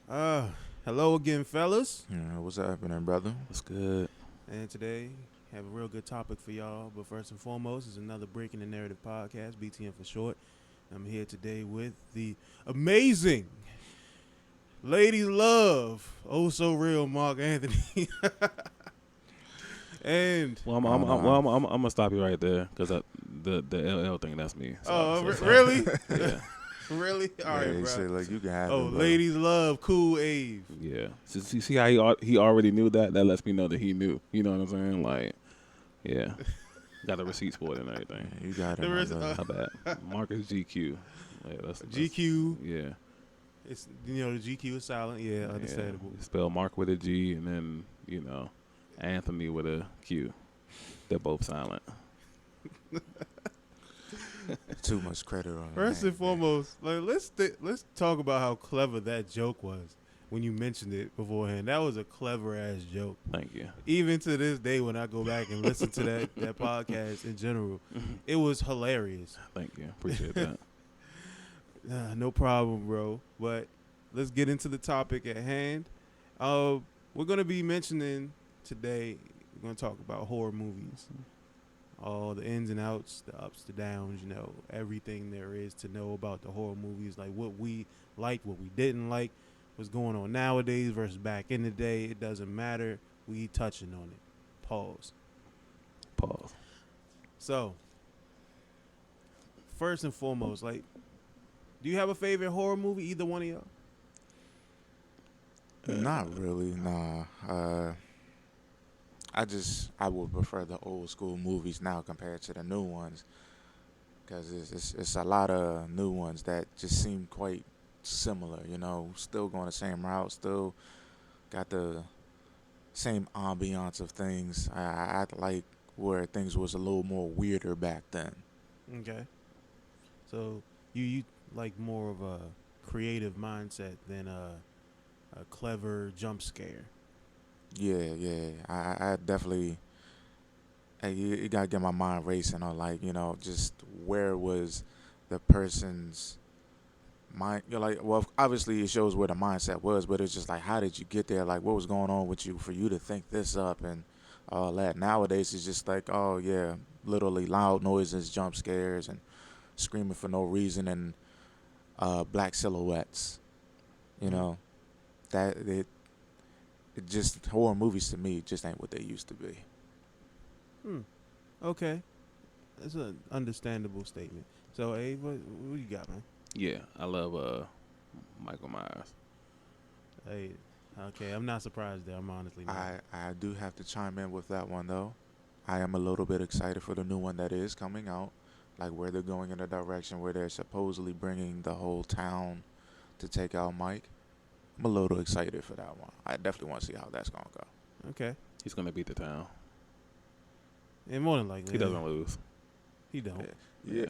Uh, Hello again, fellas. Yeah, what's happening, brother? That's good. And today, have a real good topic for y'all. But first and foremost, is another Breaking the Narrative podcast, BTN for short. I'm here today with the amazing Lady Love, oh so real, Mark Anthony. And Well, I'm gonna stop you right there because the LL thing, that's me. really? Yeah, Really? All right, Yeah, he bro. said, like, you can have Oh, it, bro. Ladies Love, Cool Ave. yeah. So, see how he already knew that. That lets me know that he knew. You know what I'm saying? Like, yeah, got the receipts for it and everything. Yeah, you got it, There my is, brother. How bad? Marcus GQ. Yeah, that's GQ. Yeah. It's the GQ is silent. Yeah, understandable. Yeah. Spell Mark with a G and then Anthony with a Q. They're both silent. Too much credit on it. First and foremost, like let's talk about how clever that joke was when you mentioned it beforehand. That was a clever ass joke. Thank you. Even to this day, when I go back and listen to that podcast in general, it was hilarious. Thank you. Appreciate that. No problem, bro. But let's get into the topic at hand. We're gonna be mentioning today. We're gonna talk about horror movies. All the ins and outs, the ups, the downs, everything there is to know about the horror movies, like what we liked, what we didn't like, what's going on nowadays versus back in the day. It doesn't matter. We touching on it. Pause. So, first and foremost, like, do you have a favorite horror movie, either one of y'all? Not really, nah. I would prefer the old school movies now compared to the new ones, because it's a lot of new ones that just seem quite similar. Still going the same route, still got the same ambiance of things. I like where things was a little more weirder back then. Okay. So you like more of a creative mindset than a clever jump scare. Yeah. I definitely. Hey, you gotta get my mind racing on, like, just where was the person's mind. Well, obviously it shows where the mindset was, but it's just like, how did you get there? Like, what was going on with you for you to think this up and all that? Nowadays it's just like, oh yeah, literally loud noises, jump scares, and screaming for no reason, and black silhouettes. You know, that it just, horror movies to me just ain't what they used to be. Okay. That's an understandable statement. So, Abe, what you got, man? Yeah, I love Michael Myers. Hey, okay, I'm not surprised there. I'm honestly not. I do have to chime in with that one, though. I am a little bit excited for the new one that is coming out, like where they're going in a direction where they're supposedly bringing the whole town to take out Mike. I'm a little excited for that one. I definitely want to see how that's going to go. Okay. He's gonna beat the town. And more than likely. He doesn't lose. He don't. Yeah.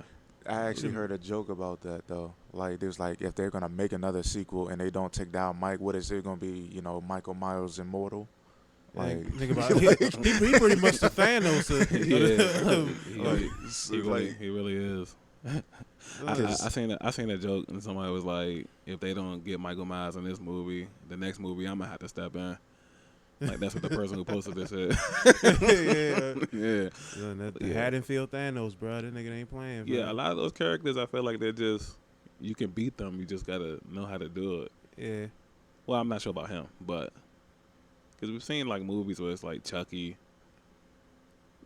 I actually heard a joke about that, though. Like, there's like, if they're going to make another sequel and they don't take down Mike, what is it going to be, Michael Myers immortal? Like, Like, think about it. He pretty much the Thanos. He really is. I seen that joke, and somebody was like, if they don't get Michael Myers in this movie, the next movie I'm gonna have to step in. Like, that's what the person who posted this said. Yeah. The Haddonfield Thanos, bro. That nigga ain't playing. Bro. Yeah, a lot of those characters, I feel like they're just, you can beat them. You just gotta know how to do it. Yeah. Well, I'm not sure about him, but because we've seen like movies where it's like Chucky.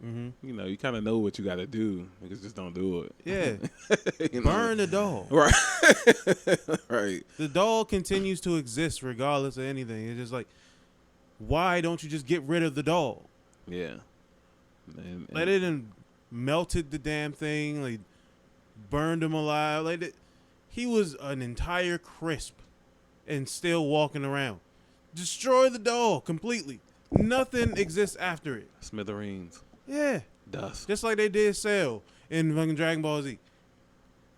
Mm-hmm. You kind of know what you got to do. Niggas just don't do it. Yeah. Burn the doll. Right. Right. The doll continues to exist regardless of anything. It's just like, why don't you just get rid of the doll? Yeah. Like, they done melted the damn thing. Like, burned him alive. Like, he was an entire crisp and still walking around. Destroy the doll completely. Nothing exists after it. Smithereens. Yeah. Dust. Just like they did Cell in fucking Dragon Ball Z.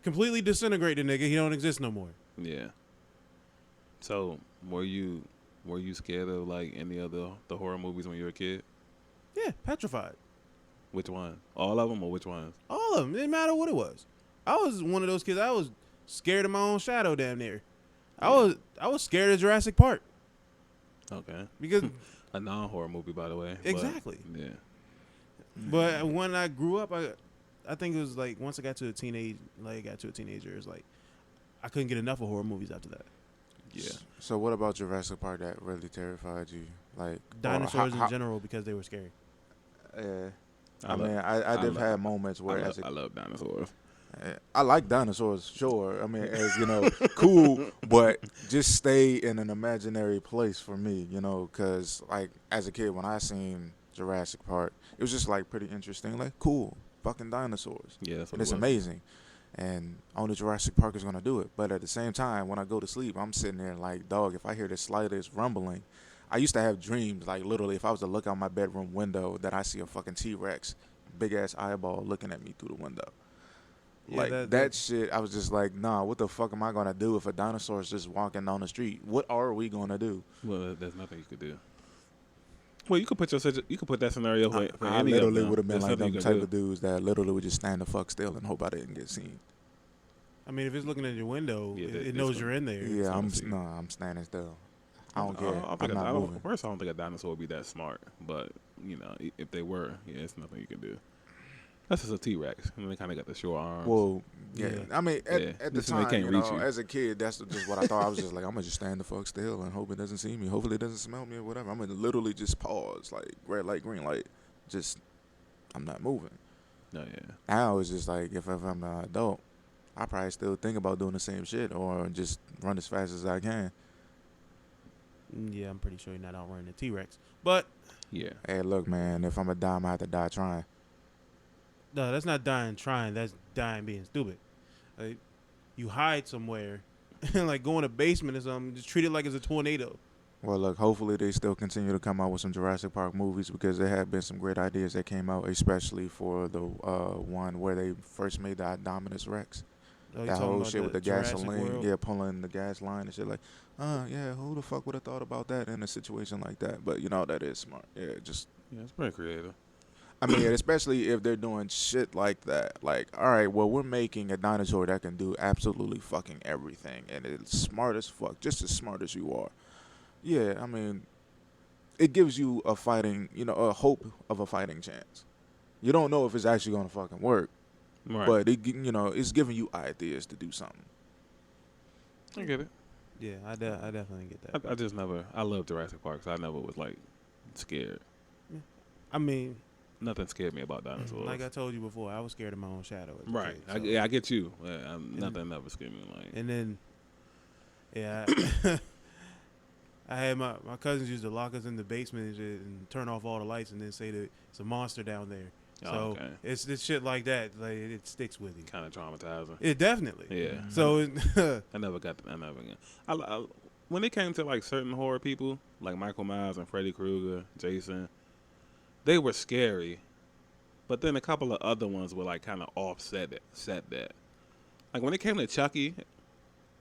Completely disintegrate the nigga. He don't exist no more. Yeah. So, were you scared of like any of the horror movies when you were a kid? Yeah, petrified. Which one? All of them, or which ones? All of them. It didn't matter what it was. I was one of those kids. I was scared of my own shadow damn near. I was scared of Jurassic Park Okay. because A non-horror movie, by the way. exactly. But, yeah. But when I grew up, I think it was like once I got to a teenager, it was like I couldn't get enough of horror movies after that. Yeah. So what about Jurassic Park that really terrified you? Like Dinosaurs in general because they were scary. Yeah. I mean, I did have moments where I love dinosaurs. I like dinosaurs, sure. I mean, as you know, cool, but just stay in an imaginary place for me, you know, because like as a kid when I seen Jurassic Park, it was just like pretty interesting, like cool, fucking dinosaurs. Yeah, that's what And it's amazing. And only Jurassic Park is gonna do it. But at the same time, when I go to sleep, I'm sitting there like, dog, if I hear the slightest rumbling, I used to have dreams, like literally, if I was to look out my bedroom window, that I see a fucking T-Rex, big ass eyeball looking at me through the window. Yeah, Like that shit, I was just like, nah, what the fuck am I gonna do if a dinosaur is just walking down the street? What are we gonna do? Well, there's nothing you could do. Well, you could put that scenario for I any literally of them. would have been There's like nothing them you type could of dudes that literally would just stand the fuck still and hope I didn't get seen. I mean, if it's looking at your window, Yeah, it knows you're in there. Yeah, I'm see. standing still. I don't care. I'm not moving. First, I don't think a dinosaur would be that smart, but you know, if they were, yeah, it's nothing you can do. That's just a T-Rex, and they kind of got the short arms. Well, yeah. I mean, at the Listen, they time, can't you reach know, you. as a kid, that's just what I thought. I was just like, I'm gonna just stand the fuck still and hope it doesn't see me. Hopefully, it doesn't smell me or whatever. I'm gonna literally just pause, like red light, green light. Just, I'm not moving. No, yeah. Now it's just like if I'm an adult, I probably still think about doing the same shit or just run as fast as I can. Yeah, I'm pretty sure you're not outrunning the T-Rex. But Yeah. Hey, look, man, if I'm a die, I'm gonna have to die trying. no, that's not dying trying. That's dying being stupid. Like, you hide somewhere, like go in a basement or something. Just treat it like it's a tornado. Well, look, hopefully they still continue to come out with some Jurassic Park movies because there have been some great ideas that came out, especially for the one where they first made the Indominus Rex. Oh, That whole shit with the Jurassic gasoline, World? yeah, pulling the gas line and shit. Like, yeah, who the fuck would have thought about that in a situation like that? But you know, that is smart. Yeah, just, Yeah, it's pretty creative. I mean, especially if they're doing shit like that. Like, all right, well, we're making a dinosaur that can do absolutely fucking everything, and it's smart as fuck, just as smart as you are. Yeah, I mean, it gives you a fighting, you know, a hope of a fighting chance. You don't know if it's actually gonna fucking work, Right. but it, you know, it's giving you ideas to do something. I get it. Yeah, I definitely get that. I just never. I love Jurassic Park, so I never was like scared. I mean, Nothing scared me about dinosaurs. like I told you before, I was scared of my own shadow. As a Right. kid, so. Yeah, I get you. Nothing never scared me. Like, And then, yeah, I had my cousins used to lock us in the basement and, shit and turn off all the lights and then say that it's a monster down there. So okay. it's shit like that. Like it sticks with you. Kind of traumatizing. It definitely. Yeah. So I never got. I when it came to like certain horror people, like Michael Myers and Freddy Krueger, Jason, they were scary, but then a couple of other ones were like kind of offset that. Like when it came to Chucky,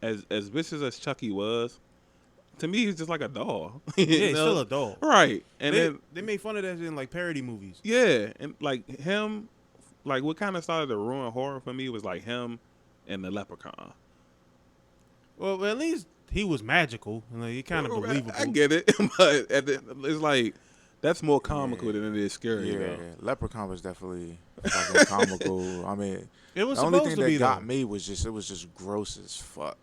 as vicious as Chucky was, to me he's just like a doll. yeah, he's still a doll. Right? And They made fun of that shit in like parody movies. yeah, and like him, like what kind of started to ruin horror for me was like him and the Leprechaun. Well, at least he was magical and like, he kind of believable. I get it, but it's like that's more comical than it is scary. Yeah, though. Leprechaun was definitely fucking comical. I mean, It was the only supposed thing to be that got though. me was just it was just gross as fuck.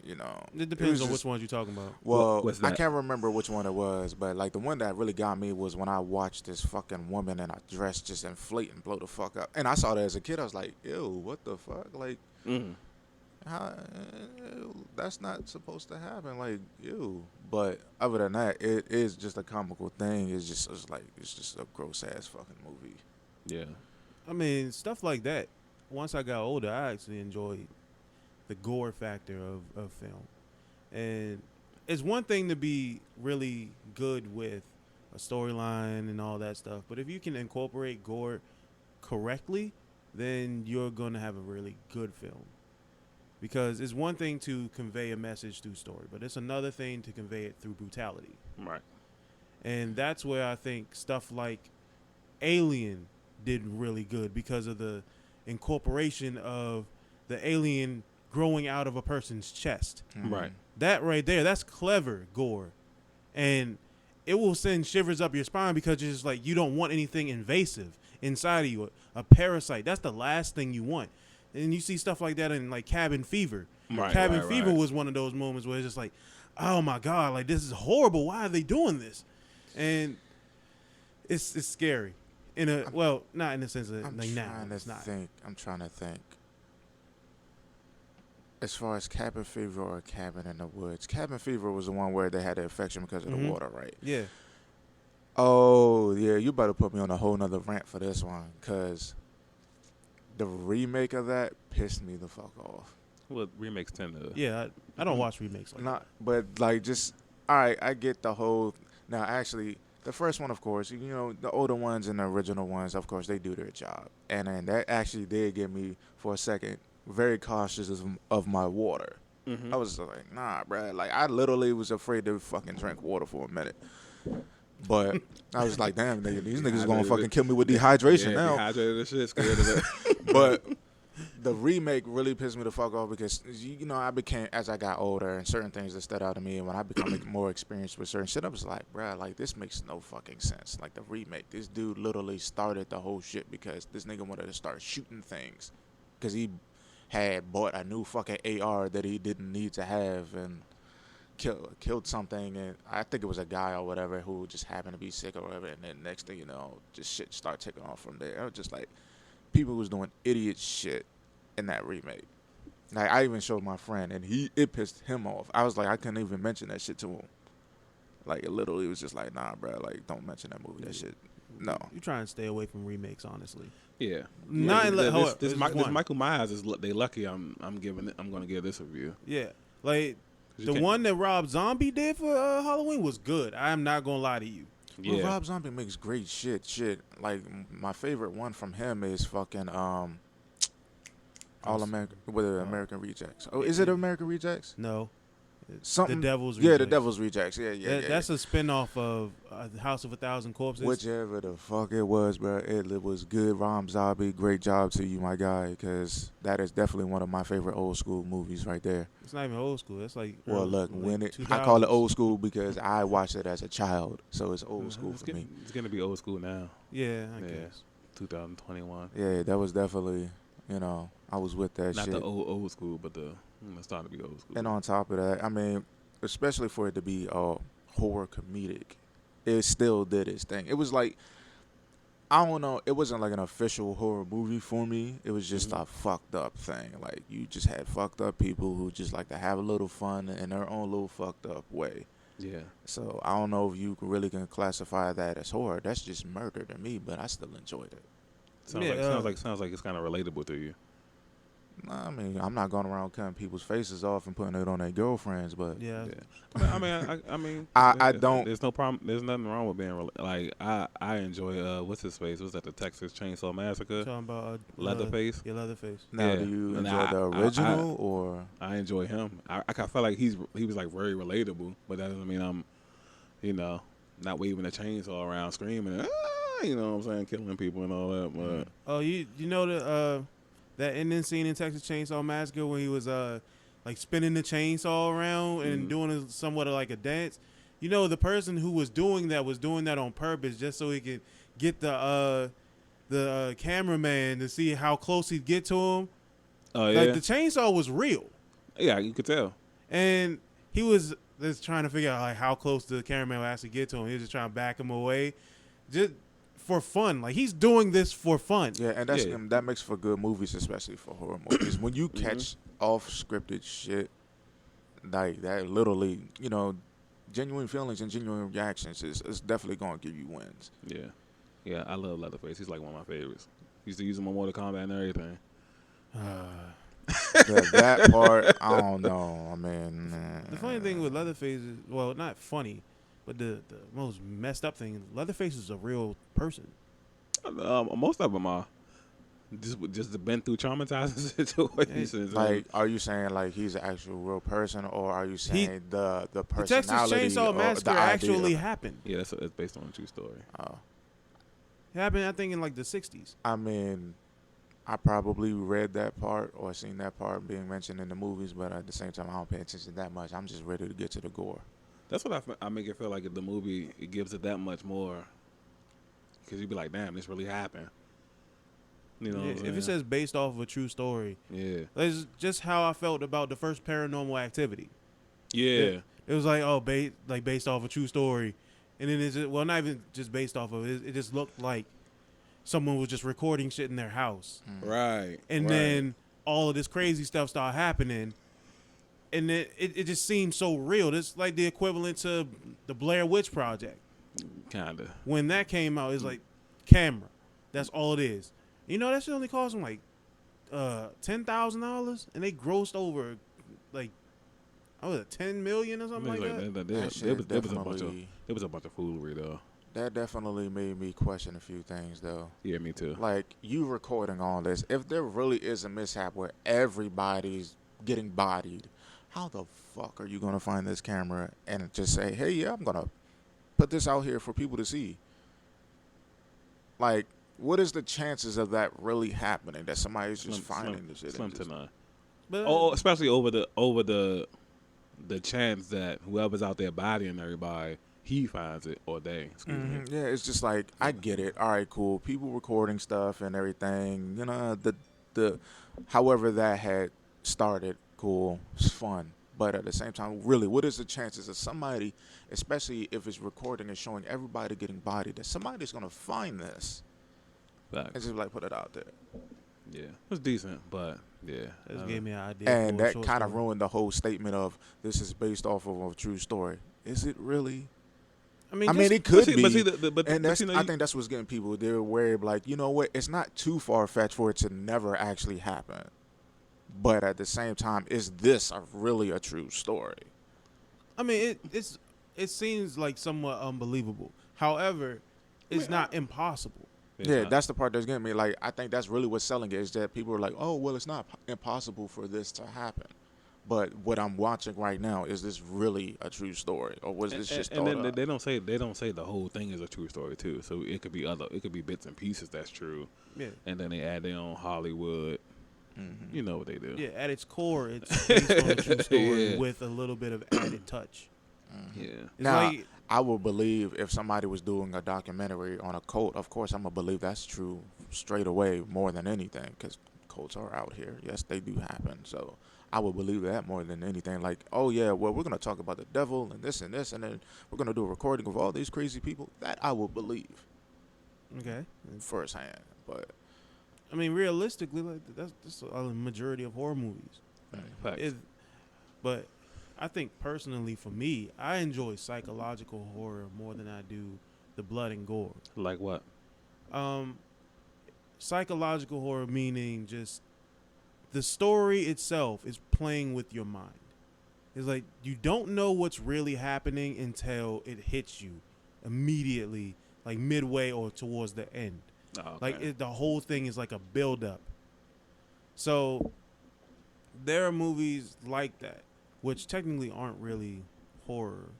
You know, It depends was on just- which ones you're talking about. Well, What's I that? can't remember which one it was, but like the one that really got me was when I watched this fucking woman in a dress just inflate and blow the fuck up. And I saw that as a kid. I was like, ew, what the fuck? Like, Mhm. how, that's not supposed to happen. Like, ew. But other than that, it is just a comical thing. It's just a gross ass fucking movie. Yeah. I mean, stuff like that. Once I got older, I actually enjoyed the gore factor of film. And it's one thing to be really good with a storyline and all that stuff, but if you can incorporate gore correctly, then you're going to have a really good film. Because it's one thing to convey a message through story, but it's another thing to convey it through brutality. Right. And that's where I think stuff like Alien did really good because of the incorporation of the alien growing out of a person's chest. Right. That right there, that's clever gore. And it will send shivers up your spine because it's just like you don't want anything invasive inside of you. A parasite, that's the last thing you want. And you see stuff like that in like Cabin Fever. Cabin Fever was one of those moments where it's just like, oh my God, like this is horrible. Why are they doing this? And it's scary. Not in the sense of like now. I'm trying to think. As far as Cabin Fever or Cabin in the Woods, Cabin Fever was the one where they had the infection because of the water, right? Yeah. Oh, yeah, you better put me on a whole nother rant for this one, because the remake of that pissed me the fuck off. Well, remakes tend to... Yeah, I don't watch remakes like that. But, like, just... All right, I get the whole... Now, actually, the first one, of course, you know, the older ones and the original ones, of course, they do their job. And then that actually did get me, for a second, very cautious of my water. I was like, nah, bruh. Like, I literally was afraid to fucking drink water for a minute. But I was like, damn, nigga, these niggas gonna fucking kill me with dehydration now. Dehydrated and shit, scared of that. But the remake really pissed me the fuck off because, you know, I became, as I got older and certain things that stood out to me, and when I become more experienced with certain shit, I was like, bruh, like, this makes no fucking sense. Like, the remake, this dude literally started the whole shit because this nigga wanted to start shooting things because he had bought a new fucking AR that he didn't need to have and killed something, and I think it was a guy or whatever who just happened to be sick or whatever, and then next thing you know, just shit started taking off from there. I was just like, people was doing idiot shit in that remake. Like, I even showed my friend, and it pissed him off. I was like, I couldn't even mention that shit to him. Like, it literally was just like, nah, bro, like, don't mention that movie, that shit. No. You trying to stay away from remakes, honestly. Yeah. This Michael Myers is they lucky. I'm gonna give this review. Yeah, like the one that Rob Zombie did for Halloween was good. I am not gonna lie to you. Yeah. Well, Rob Zombie makes great shit. Like, my favorite one from him is fucking All American with American Rejects. Oh, is it American Rejects? No. Something. The Devil's Rejects. Yeah, the Devil's Rejects. Yeah. That's a spinoff of House of a Thousand Corpses. Whichever the fuck it was, bro. It was good. Rob Zombie, great job to you, my guy, because that is definitely one of my favorite old school movies right there. It's not even old school. It's like well, look, I call it old school because I watched it as a child, so it's old school for me. It's gonna be old school now. Yeah, I guess. 2021. Yeah, that was definitely, you know, I was with that Not shit. Not the old school, but it's starting to be old school. And on top of that, I mean, especially for it to be horror comedic, it still did its thing. It was like, I don't know, it wasn't like an official horror movie for me. It was just a fucked up thing. Like, you just had fucked up people who just like to have a little fun in their own little fucked up way. Yeah. So I don't know if you really can classify that as horror. That's just murder to me, but I still enjoyed it. Sounds like it's kind of relatable to you. I mean, I'm not going around cutting people's faces off and putting it on their girlfriends, but yeah. I mean, I don't. There's no problem. There's nothing wrong with being like I enjoy what's his face? Was that the Texas Chainsaw Massacre? Talking about Leatherface. Yeah, Leatherface. Now, do you enjoy the original or? I enjoy him. I felt like he was like very relatable, but that doesn't mean I'm, you know, not waving a chainsaw around screaming, you know what I'm saying, killing people and all that. But oh, you know that ending scene in Texas Chainsaw Massacre when he was like spinning the chainsaw around and doing somewhat of like a dance. You know, the person who was doing that on purpose just so he could get the cameraman to see how close he'd get to him. Oh yeah. Like the chainsaw was real. Yeah, you could tell. And he was just trying to figure out like how close the cameraman would actually get to him. He was just trying to back him away. Just for fun. Like, he's doing this for fun. Yeah, and that makes for good movies, especially for horror movies. When you catch off-scripted shit like that, literally, you know, genuine feelings and genuine reactions is definitely going to give you wins. Yeah, I love Leatherface. He's like one of my favorites. Used to use him on Mortal Kombat and everything. That part, I don't know. I mean, the funny thing with Leatherface is, well, not funny, but the most messed up thing, Leatherface is a real person. Most of them are. Just been through traumatizing situations. Like, are you saying like he's an actual real person, or are you saying the personality? The Texas Chainsaw Massacre actually happened. Yeah, it's based on a true story. It happened, I think, in like the 60s. I mean, I probably read that part or seen that part being mentioned in the movies, but at the same time, I don't pay attention that much. I'm just ready to get to the gore. That's what I make it feel like the movie, it gives it that much more. Because you'd be like, damn, this really happened. You know what I'm saying? If it says based off of a true story, yeah. that's just how I felt about the first Paranormal Activity. Yeah. It was like, oh, based off a true story. And then it's just, well, not even just based off of it. It just looked like someone was just recording shit in their house. Right. And then all of this crazy stuff started happening. And it just seemed so real. It's like the equivalent to the Blair Witch Project. Kind of. When that came out, it's like camera. That's all it is. You know, that shit only cost them like $10,000. And they grossed over like, what was it, $10 million or something like that? There was a bunch of foolery, though. That definitely made me question a few things, though. Yeah, me too. Like, you recording all this, if there really is a mishap where everybody's getting bodied, how the fuck are you going to find this camera and just say, hey, yeah, I'm going to put this out here for people to see? Like, what is the chances of that really happening, that somebody's just finding this shit? Slim to none. But, especially over the chance that whoever's out there bodying everybody, he finds it, or they. Excuse me. Yeah, it's just like, I get it. All right, cool. People recording stuff and everything. You know, the however that had started, cool. It's fun. But at the same time, really, what is the chances of somebody, especially if it's recording and showing everybody getting bodied, that somebody's going to find this and just like put it out there? Yeah, it was decent, but yeah. That gave me an idea. And that kind of ruined the whole statement of this is based off of a true story. Is it really? I mean, it could be. And that's, I think that's what's getting people. They're worried, like, you know what? It's not too far-fetched for it to never actually happen. But at the same time, is this really a true story? I mean, it seems like somewhat unbelievable. However, it's not impossible. Yeah, that's the part that's getting me. Like, I think that's really what's selling it, is that people are like, oh, well, it's not impossible for this to happen. But what I'm watching right now, is this really a true story, or was this just thought up? They don't say the whole thing is a true story too. So it could be bits and pieces that's true. Yeah. And then they add their own Hollywood. Mm-hmm. You know what they do. Yeah, at its core, it's based on a true story with a little bit of added touch. Mm-hmm. Yeah. Now, I will believe if somebody was doing a documentary on a cult, of course, I'm going to believe that's true straight away more than anything, because cults are out here. Yes, they do happen. So I would believe that more than anything. Like, oh, yeah, well, we're going to talk about the devil and this, and then we're going to do a recording of all these crazy people. That I will believe. Okay. Firsthand. But I mean, realistically, like that's a majority of horror movies. Right. But I think personally, for me, I enjoy psychological horror more than I do the blood and gore. Like what? Psychological horror meaning just the story itself is playing with your mind. It's like you don't know what's really happening until it hits you immediately, like midway or towards the end. Oh, okay. Like the whole thing is like a build-up. So there are movies like that, which technically aren't really horror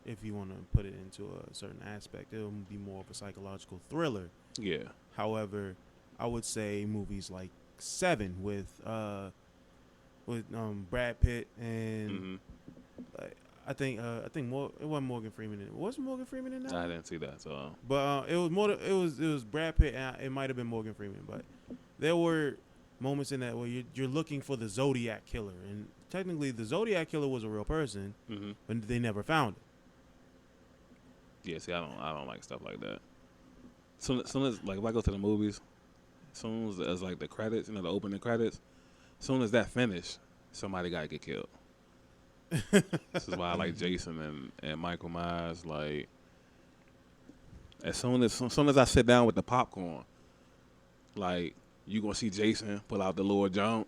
if you want to put it into a certain aspect. It'll be more of a psychological thriller. Yeah. However, I would say movies like Seven with Brad Pitt and I think it wasn't Morgan Freeman in it. Was Morgan Freeman in that? I didn't see that. So, but it was Brad Pitt. And it might have been Morgan Freeman, but there were moments in that where you're looking for the Zodiac killer, and technically the Zodiac killer was a real person, but they never found it. Yeah, see, I don't like stuff like that. Soon as like if I go to the movies, soon as like the credits, the opening credits, soon as that finish, somebody gotta get killed. This is why I like Jason and Michael Myers. Like, as soon as I sit down with the popcorn, like, you gonna see Jason pull out the Lord Jump.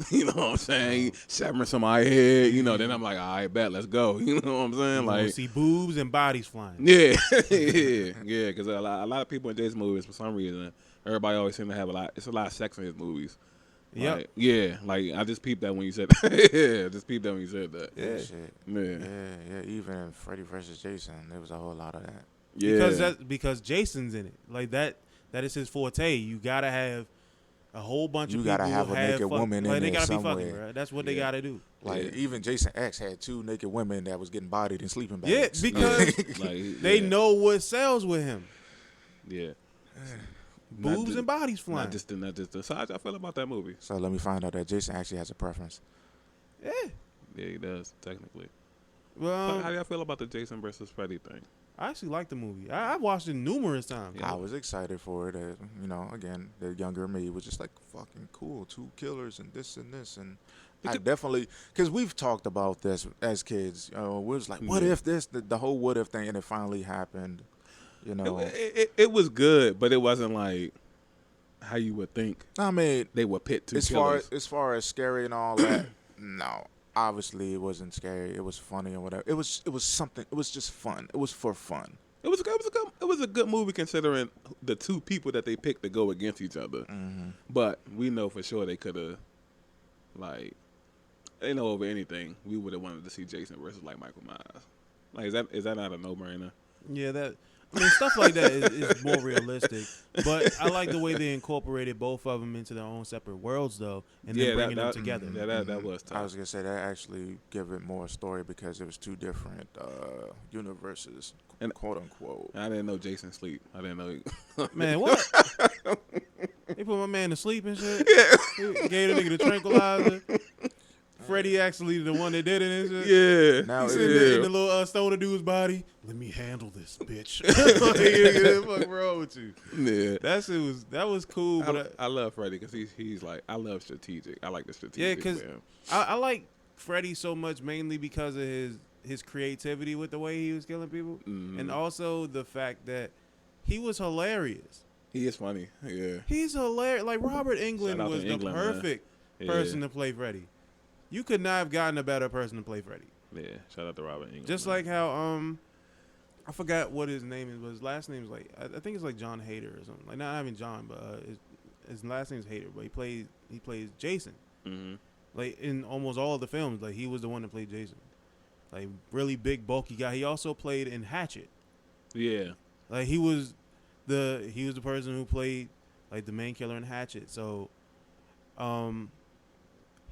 You know what I'm saying? Severing somebody's head. Then I'm like, all right, bet, let's go. You know what I'm saying? Like, see boobs and bodies flying. Yeah, yeah. Because a lot of people in Jason movies, for some reason, everybody always seem to have a lot of sex in his movies. Yeah, yeah. Like, I just peeped that when you said that. Yeah, just peeped that when you said that. Yeah, shit. Yeah. Even in Freddy vs. Jason, there was a whole lot of that. Yeah, because Jason's in it. Like that is his forte. You gotta have a whole bunch You of people gotta have a naked woman in like they there gotta be somewhere. fucking, bro. That's what they gotta do. Like even Jason X had 2 naked women that was getting bodied in sleeping bags. Yeah, because like, they know what sells with him. Yeah. Boobs and bodies flying. Not just the. So how I feel about that movie? So let me find out that Jason actually has a preference. Yeah. Yeah, he does technically. Well, But how do y'all feel about the Jason versus Freddy thing? I actually like the movie. I watched it numerous times. Yeah. I was excited for it. You know, again, the younger me was just like, fucking cool. 2 killers and this and this. And I definitely, because we've talked about this as kids. We was like, what if this, the whole what if thing, and it finally happened. You know, It was good, but it wasn't like how you would think. I mean, They would pit 2 as killers. far as scary and all that, no. Obviously, it wasn't scary. It was funny and whatever. It was something. It was just fun. It was for fun. It was a good movie considering the 2 people that they picked to go against each other. Mm-hmm. But we know for sure they could have, like, they know over anything we would have wanted to see Jason versus like Michael Myers. Like, is that not a no-brainer? Yeah, stuff like that is more realistic. But I like the way they incorporated both of them into their own separate worlds, though, and then bringing them together. Yeah, that was tough. I was gonna say that actually give it more story because it was 2 different universes, and quote unquote. I didn't know Jason sleep. I didn't know. Man, what? They put my man to sleep and shit. Yeah. Gave the nigga the tranquilizer. Freddy actually the one that did it and shit. Yeah. Now He's it sitting is. there in the little stoner dude's body. Let me handle this, bitch. What the fuck wrong with you? Yeah. That was cool. But I love Freddy because he's like, I love strategic. I like the strategic. yeah, because with him. I like Freddy so much mainly because of his creativity with the way he was killing people, and also the fact that he was hilarious. He is funny. Yeah. He's hilarious. Like Robert Englund Shout out was to the Englund, perfect man. person to play Freddy. You could not have gotten a better person to play Freddy. Yeah. Shout out to Robert Englund. Just man. like how I forgot what his name is, but his last name is like I think it's like John Hader or something. Like not even John, but his last name is Hader. But he plays Jason. Mm-hmm. Like in almost all of the films, like he was the one that played Jason. Like really big, bulky guy. He also played in Hatchet. Yeah. Like he was the person who played like the main killer in Hatchet. So,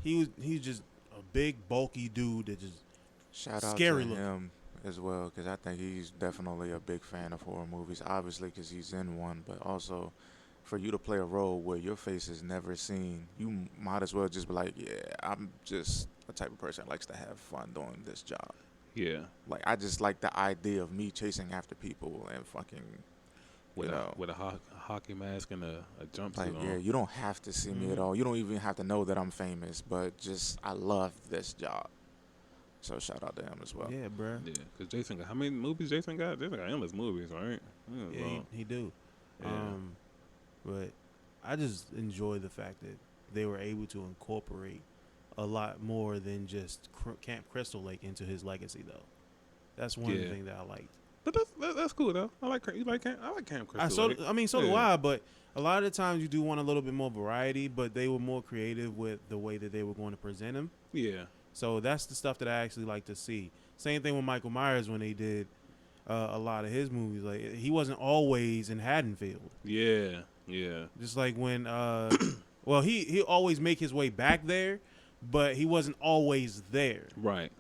he's just a big, bulky dude that just Shout out scary to looking. him as well because I think he's definitely a big fan of horror movies. Obviously, because he's in one, but also for you to play a role where your face is never seen, you might as well just be like, yeah, I'm just a type of person that likes to have fun doing this job. Yeah. Like I just like the idea of me chasing after people and fucking, With a hockey mask and a jumpsuit like on. yeah, you don't have to see me at all. You don't even have to know that I'm famous, but just I love this job. So shout out to him as well. Yeah, bruh. Yeah, because Jason got, how many movies Jason got? Jason got endless movies, right? Yeah, he do. Yeah. But I just enjoy the fact that they were able to incorporate a lot more than just Camp Crystal Lake into his legacy, though. That's one of the things that I liked. But that's cool though. I like Camp Crystal Lake. So do I. But a lot of the times you do want a little bit more variety. But they were more creative with the way that they were going to present him. Yeah. So that's the stuff that I actually like to see. Same thing with Michael Myers when they did a lot of his movies. Like he wasn't always in Haddonfield. Yeah. Yeah. Just like when, well, he always make his way back there, but he wasn't always there. Right.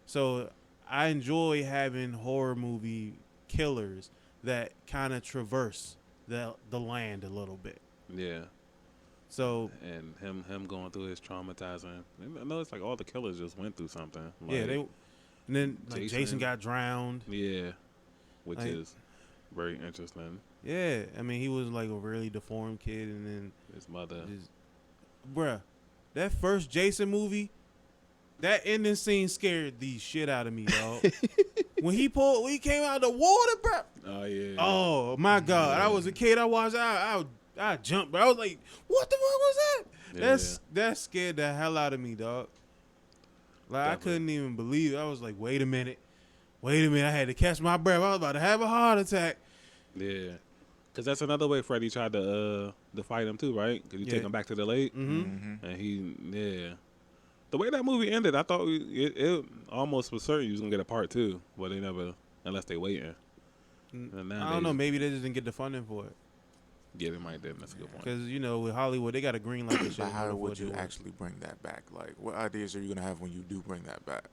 So I enjoy having horror movie killers that kind of traverse the land a little bit. Yeah. So and him going through his traumatizing. I know it's like all the killers just went through something. Like, yeah, and then like Jason got drowned. Yeah, which like, is very interesting. Yeah, I mean he was like a really deformed kid, and then His mother. Bruh, that first Jason movie, that ending scene scared the shit out of me, dog. when he came out of the water, bruh. Oh yeah. Oh my God! I was a kid. I watched. I jumped, bro. I was like, "What the fuck was that?" Yeah. That scared the hell out of me, dog. Like Definitely. I couldn't even believe it. I was like, "Wait a minute." I had to catch my breath. I was about to have a heart attack. Yeah. Cause that's another way Freddy tried to fight him too, right? Cause you take him back to the lake, Mm-hmm. and the way that movie ended, I thought it almost was certain you was gonna get a part 2, but they never, unless they waiting. And I don't know. Maybe they just didn't get the funding for it. Get him right there. That's a good point. Because with Hollywood, they got a green light and shit. But how before would they you do it. actually bring that back? Like, what ideas are you gonna have when you do bring that back?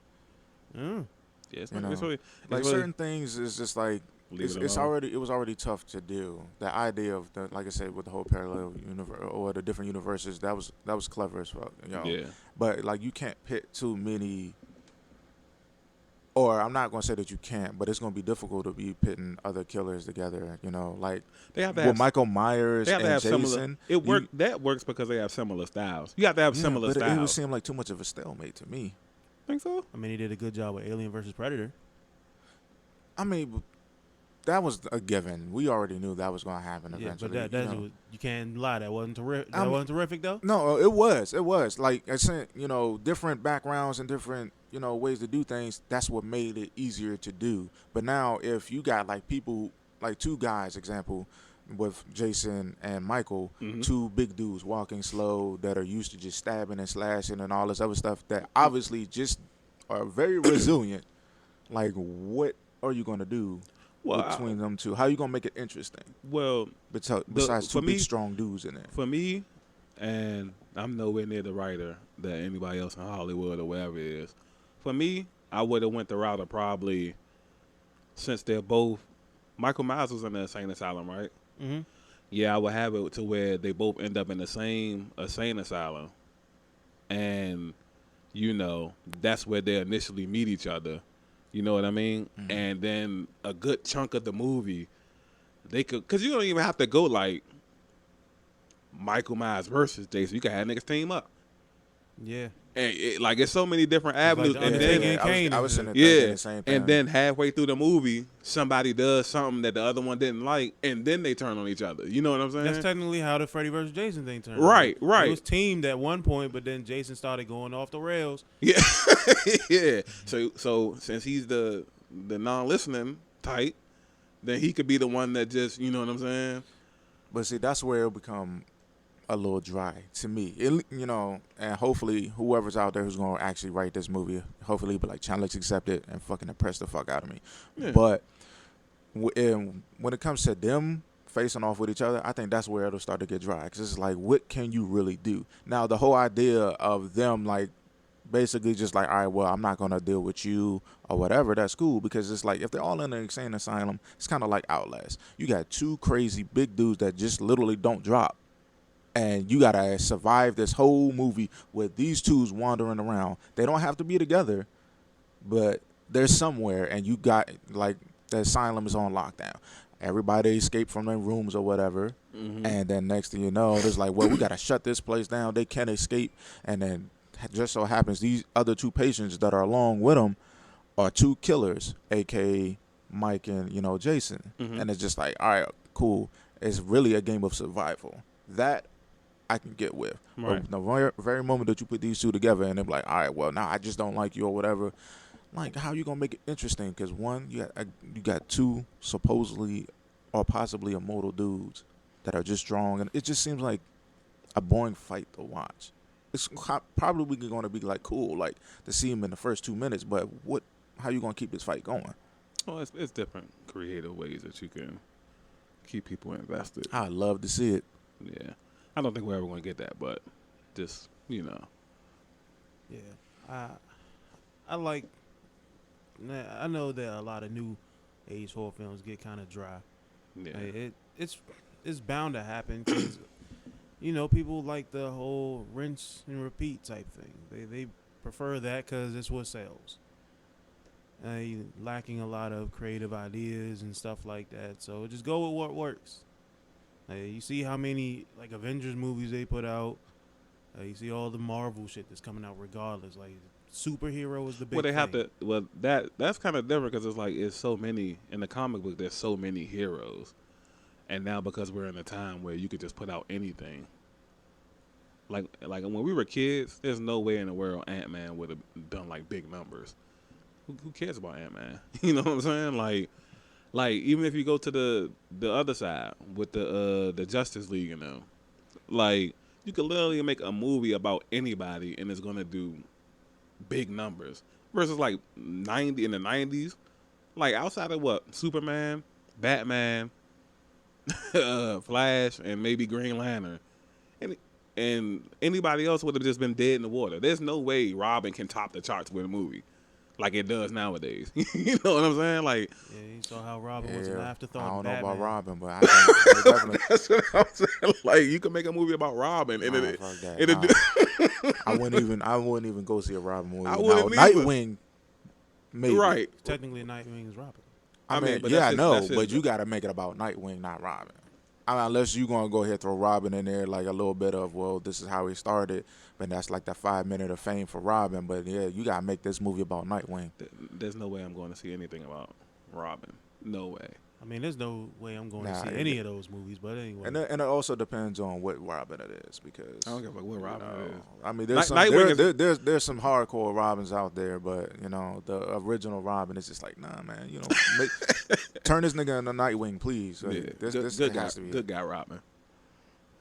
Mm. Yeah, it's, You not, it's know, really Like really, certain things is just like leave it it's alone. it was already tough to do. The idea of the, like I said, with the whole parallel universe or the different universes, that was clever as fuck. Yeah. But like you can't pit too many. Or I'm not gonna say that you can't, but it's gonna be difficult to be pitting other killers together. Like They have to with have Michael Myers they have to and have similar. Jason. That works because they have similar styles. You have to have similar but it would styles. seem like too much of a stalemate to me. Think so? I mean, he did a good job with Alien versus Predator. I mean, that was a given. We already knew that was going to happen Yeah, eventually. but you can't lie. That wasn't terrific. That I'm- wasn't terrific though. No, it was. It was. Like I said, different backgrounds and different, ways to do things. That's what made it easier to do. But now, if you got like people, like two guys, example, with Jason and Michael, Mhm. two big dudes walking slow that are used to just stabbing and slashing and all this other stuff that obviously just are very resilient. Like, what are you going to do between them two? How are you going to make it interesting? Well, Besides two for big, me- strong dudes in there. for me, and I'm nowhere near the writer that anybody else in Hollywood or wherever it is. For me, I would have went the route of probably, since they're both, Michael Myers was in the insane asylum, right? Mm-hmm. Yeah, I would have it to where they both end up in the same insane asylum, and that's where they initially meet each other. You know what I mean? Mhm. And then a good chunk of the movie, they could, because you don't even have to go like Michael Myers versus Jason. You can have niggas team up, Yeah. and it's so many different avenues. the and Undertaker then and Kane I was is- sitting there thinking yeah, the same thing. and then halfway through the movie, somebody does something that the other one didn't like, and then they turn on each other. You know what I'm saying? That's technically how the Freddy versus Jason thing turned. Right, right. It was teamed at one point, but then Jason started going off the rails. Yeah, yeah. So since he's the non-listening type, then he could be the one that just, you know what I'm saying? But see, that's where it'll become a little dry to me. And hopefully whoever's out there who's going to actually write this movie, hopefully be like, challenge accepted and fucking impress the fuck out of me. Yeah. But when it comes to them facing off with each other, I think that's where it'll start to get dry. Because it's like, what can you really do? Now, the whole idea of them, like, basically just like, all right, well, I'm not going to deal with you or whatever, that's cool. Because it's like, if they're all in an insane asylum, it's kind of like Outlast. You got two crazy big dudes that just literally don't drop. And you got to survive this whole movie with these twos wandering around. They don't have to be together, but they're somewhere. And you got, like, the asylum is on lockdown. Everybody escaped from their rooms or whatever. Mm-hmm. And then next thing you know, it's like, well, we got to shut this place down. They can't escape. And then just so happens these other two patients that are along with them are two killers, a.k.a. Mike and, Jason. Mhm. And it's just like, all right, cool. It's really a game of survival. That I can get with. Right. But the very moment that you put these two together and they're like, all right, well, now I just don't like you or whatever. Like, how you gonna make it interesting? Because one, you got two supposedly or possibly immortal dudes that are just strong, and it just seems like a boring fight to watch. It's probably going to be like cool, like to see him in the first 2 minutes, but how you gonna keep this fight going? Well, it's different creative ways that you can keep people invested. I'd love to see it. Yeah. I don't think we're ever going to get that, but just, Yeah. I like. I know that a lot of new age horror films get kind of dry. Yeah. It's bound to happen because people like the whole rinse and repeat type thing. They prefer that because it's what sells. Lacking a lot of creative ideas and stuff like that. So just go with what works. You see how many like Avengers movies they put out. You see all the Marvel shit that's coming out regardless. Like superhero is the big. Well, they thing. have to. Well, that's kind of different because it's like it's so many in the comic book. There's so many heroes, and now because we're in a time where you could just put out anything. Like when we were kids, there's no way in the world Ant-Man would have done like big numbers. Who cares about Ant-Man? You know what I'm saying? Like even if you go to the other side with the Justice League and them, like you could literally make a movie about anybody and it's gonna do big numbers. Versus like in the 90s, like outside of what Superman, Batman, Flash, and maybe Green Lantern. And anybody else would have just been dead in the water. There's no way Robin can top the charts with a movie like it does nowadays. You know what I'm saying? Like, Yeah, you saw how Robin was an afterthought. I don't know Batman. about Robin, but I think they definitely. that's what I'm saying. Like, you can make a movie about Robin, and I wouldn't even go see a Robin movie. I Now, wouldn't either. Nightwing, maybe. Right. Technically, Nightwing is Robin. I mean, but yeah, I that's know, just- but you got to make it about Nightwing, not Robin. I mean, unless you gonna go ahead and throw Robin in there, like a little bit of, well, this is how he started, but that's like that 5 minute of fame for Robin. But yeah, you gotta make this movie about Nightwing. There's no way I'm going to see anything about Robin. No way. I mean, there's no way I'm going to Nah, see any of those movies, but anyway. And it also depends on what Robin it is, because I don't give a fuck what Robin it is. I mean, there's some hardcore Robins out there, but you know, the original Robin is just like, nah, man, you know, turn this nigga into Nightwing, please. Yeah, This good has guy, to be good guy Robin.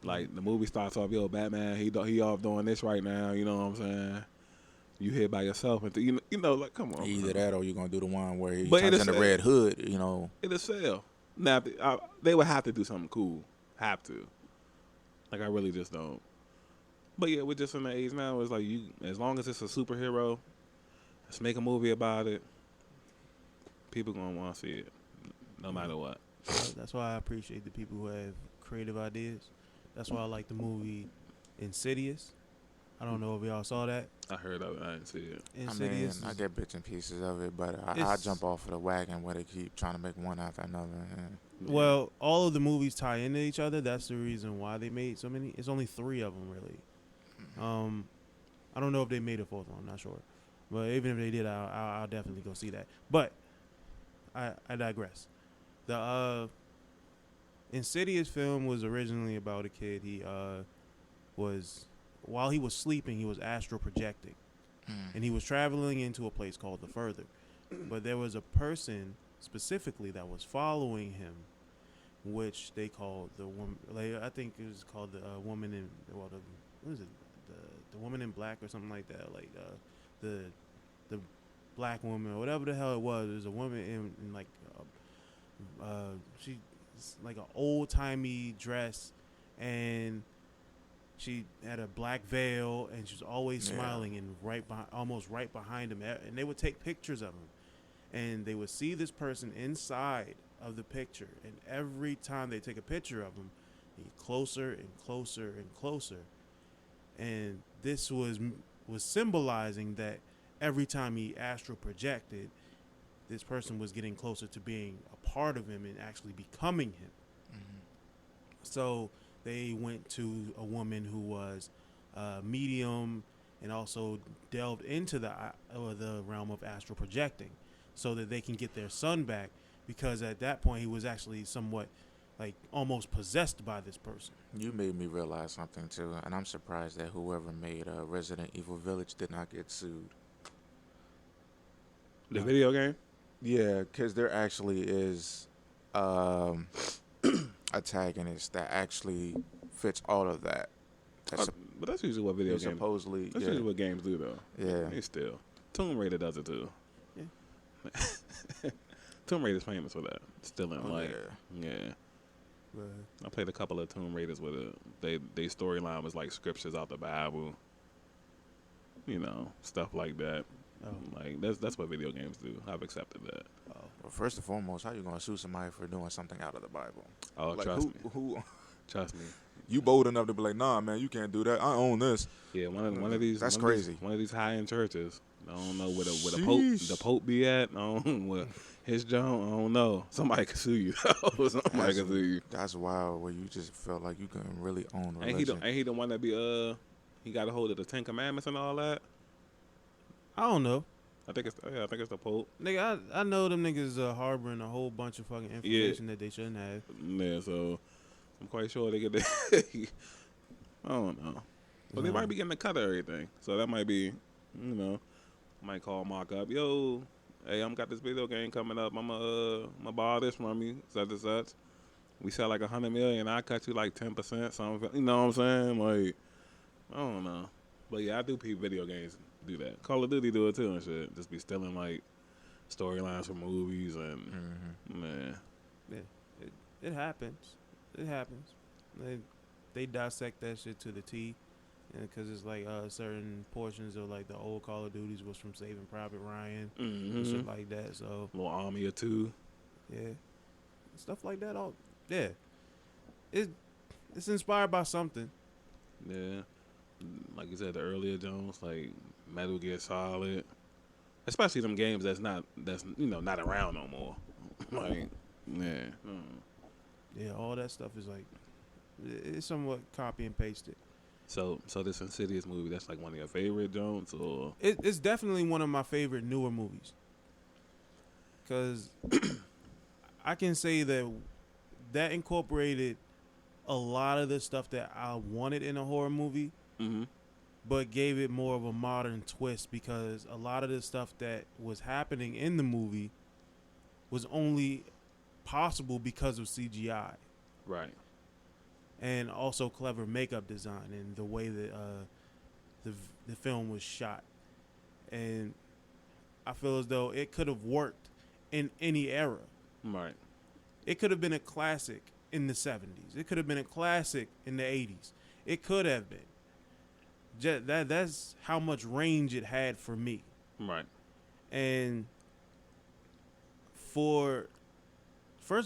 Like, the movie starts off, yo, Batman, he off doing this right now. You know what I'm saying? You here by yourself, and you know, like, come on. either that or you're gonna do the one where he But turns it'll into sell. Red Hood. You know, It'll sell. Now, they would have to do something cool. Have to. Like, I really just don't. But yeah, we're just in the age now. It's like, as long as it's a superhero, let's make a movie about it. People gonna want to see it, no matter what. That's why I appreciate the people who have creative ideas. That's why I like the movie Insidious. I don't know if y'all saw that. I heard of it. I didn't see it. Insidious. I get bits and pieces of it, but I It's- jump off of the wagon where they keep trying to make one after another. And Well, all of the movies tie into each other. That's the reason why they made so many. It's only 3 of them, really. I don't know if they made a 4th one. I'm not sure. But even if they did, I'll definitely go see that. But I digress. The Insidious film was originally about a kid. He while he was sleeping, he was astral projecting. And he was traveling into a place called the Further. But there was a person specifically that was following him, which they called the woman. Like, I think it was called the woman in what is it? The woman in black or something like that. Like the black woman or whatever the hell it was. There's a woman in like she's like an old timey dress, and she had a black veil, and she was always smiling, and almost right behind him. And they would take pictures of him, and they would see this person inside of the picture. And every time they take a picture of him, he get closer and closer and closer. And this was symbolizing that every time he astral projected, this person was getting closer to being a part of him and actually becoming him. So they went to a woman who was medium and also delved into the realm of astral projecting, so that they can get their son back, because at that point he was actually somewhat like almost possessed by this person. you made me realize something too, and I'm surprised that whoever made Resident Evil Village did not get sued. The video game? Yeah, because there actually is a antagonist that actually fits all of that. That's But that's usually what video games. supposedly, That's usually what games do, though. Yeah. It's still. Tomb Raider does it too. Yeah. Tomb Raider's famous for that. Stealing, Oh, like, yeah. yeah. I played a couple of Tomb Raiders with it. They storyline was like scriptures out the Bible. You know, stuff like that. Oh. Like that's what video games do. I've accepted that. Well, first and foremost, how you gonna sue somebody for doing something out of the Bible? Oh, Like, trust me. who Trust me. you bold enough to be like, nah, man, you can't do that. I own this. Yeah, one of these. That's one of these- crazy. One of these high end churches. I don't know where the Sheesh. Pope be at. I don't where his John. I don't know. Somebody could sue you. Somebody could sue you. That's wild. Where you just felt like you couldn't really own religion. Ain't he the one that be he got a hold of the 10 Commandments and all that? I don't know. I think it's the Pope. Nigga, I know them niggas harboring a whole bunch of fucking information that they shouldn't have. Yeah, so I'm quite sure they get the I don't know. But they might be getting a cut of everything. So that might be, you know, might call Mark up, yo, hey, I'm got this video game coming up. I'm borrow this from you, such and such. We sell like 100 million, I cut you like 10%, something. You know what I'm saying? Like, I don't know. But yeah, I do peep video games do that. Call of Duty do it too and shit. Just be stealing like storylines from movies and man. It happens. it happens. They dissect that shit to the T, because it's like certain portions of like the old Call of Duties was from Saving Private Ryan and shit like that. So little army or two. yeah, stuff like that. All yeah, it's inspired by something. Yeah, like you said, the earlier Jones, like Metal Gear Solid, especially them games that's not not around no more. Like Yeah, all that stuff is like it's somewhat copy and pasted. So this Insidious movie, that's like one of your favorite Jones, or It's definitely one of my favorite newer movies. Because I can say that incorporated a lot of the stuff that I wanted in a horror movie, but gave it more of a modern twist, because a lot of the stuff that was happening in the movie was only possible because of CGI. right? And also clever makeup design and the way that the film was shot. And I feel as though it could have worked in any era. Right. It could have been a classic in the 70s. It could have been a classic in the 80s. It could have been. That's how much range it had for me. Right. And first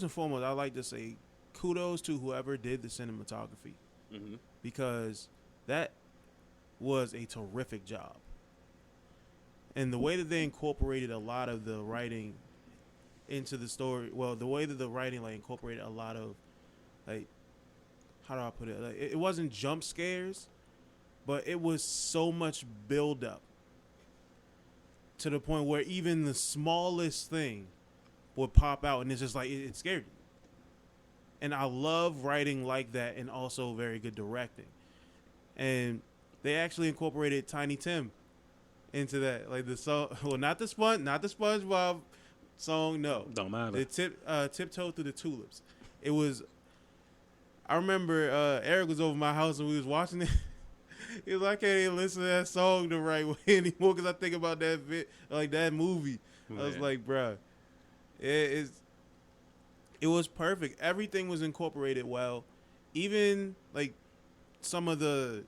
and foremost, I like to say kudos to whoever did the cinematography, because that was a terrific job. And the way that they incorporated a lot of the writing into the story, well, the way that the writing like incorporated a lot of, like, how do I put it? Like, it wasn't jump scares, but it was so much build up to the point where even the smallest thing would pop out, and it's just like it scared you. And I love writing like that, and also very good directing. And they actually incorporated Tiny Tim into that, like the song. Well, not the SpongeBob song. No, don't matter. The Tiptoe Through the Tulips. It was. I remember Eric was over my house and we was watching it. He was like, I can't even listen to that song the right way anymore because I think about that movie. Man. I was like, bruh, it was perfect. Everything was incorporated well. Even like some of the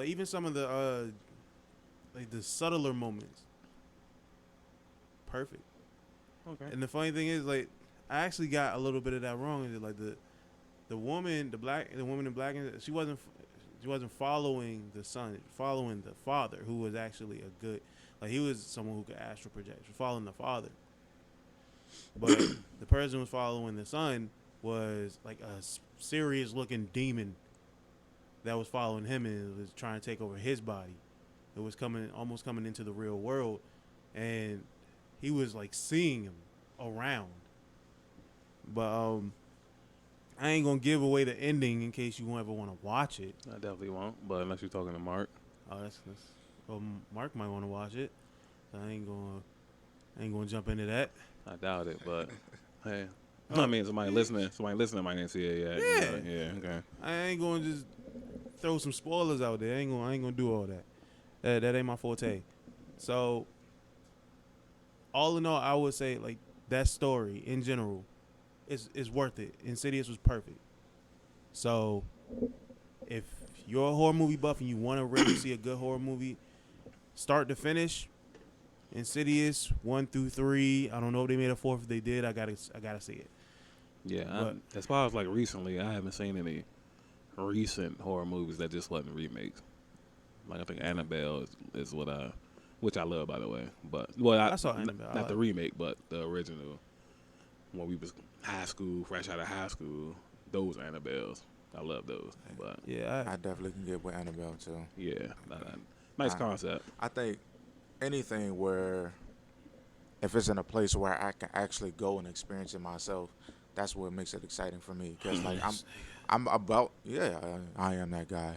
even some of the like the subtler moments. Perfect. Okay. And the funny thing is, like, I actually got a little bit of that wrong. Like the woman in black, she wasn't following the son, following the father, who was actually a good, like, he was someone who could astral project. She was following the father. But the person who was following the son was like a serious looking demon that was following him and was trying to take over his body. It was almost coming into the real world, and he was like seeing him around. But I ain't gonna give away the ending in case you won't ever want to watch it. I definitely won't, but unless you're talking to Mark. Oh, well, Mark might want to watch it. So I ain't gonna jump into that. I doubt it, but hey, I mean, somebody listening might not see it yet. Yeah, yeah, okay. I ain't gonna just throw some spoilers out there. I ain't gonna do all that. That ain't my forte. So, all in all, I would say like that story in general is worth it. Insidious was perfect. So, if you're a horror movie buff and you want to really see a good horror movie, start to finish, Insidious 1 through 3. I don't know if they made a fourth. If they did, I gotta see it. Yeah, as far as like recently, I haven't seen any recent horror movies that just wasn't remakes. Like I think Annabelle is which I love, by the way. But I saw Annabelle. Not the remake, but the original. When we was high school, fresh out of high school, those Annabelles, I love those. But yeah, I definitely can get with Annabelle too. Yeah, nice concept. I think anything where, if it's in a place where I can actually go and experience it myself, that's what makes it exciting for me. Because like I'm about, I am that guy.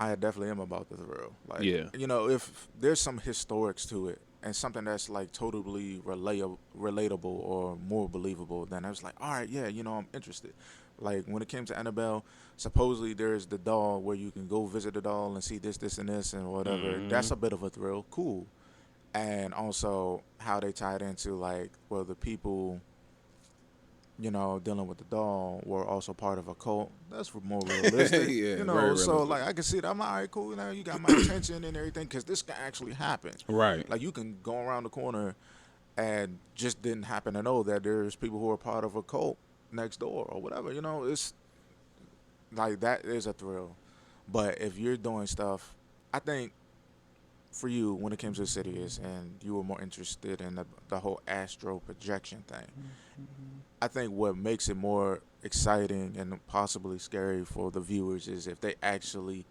I definitely am about the thrill. Like, you know, if there's some historics to it and something that's like totally relatable or more believable, then I was like, all right, yeah, you know, I'm interested. Like when it came to Annabelle, supposedly there's the doll where you can go visit the doll and see this, and this, and whatever. Mm-hmm. That's a bit of a thrill. Cool. And also how they tied into like, well, the people you know, dealing with the doll were also part of a cult, that's more realistic. Yeah, you very know, so realistic. like I can see that. I'm like, all right, cool. You know, you got my attention and everything because this can actually happen. Right. Like you can go around the corner and just didn't happen to know that there's people who are part of a cult next door or whatever. You know, it's like that is a thrill. But if you're doing stuff, I think for you when it came to Insidious and you were more interested in the whole astral projection thing, I think what makes it more exciting and possibly scary for the viewers is if they actually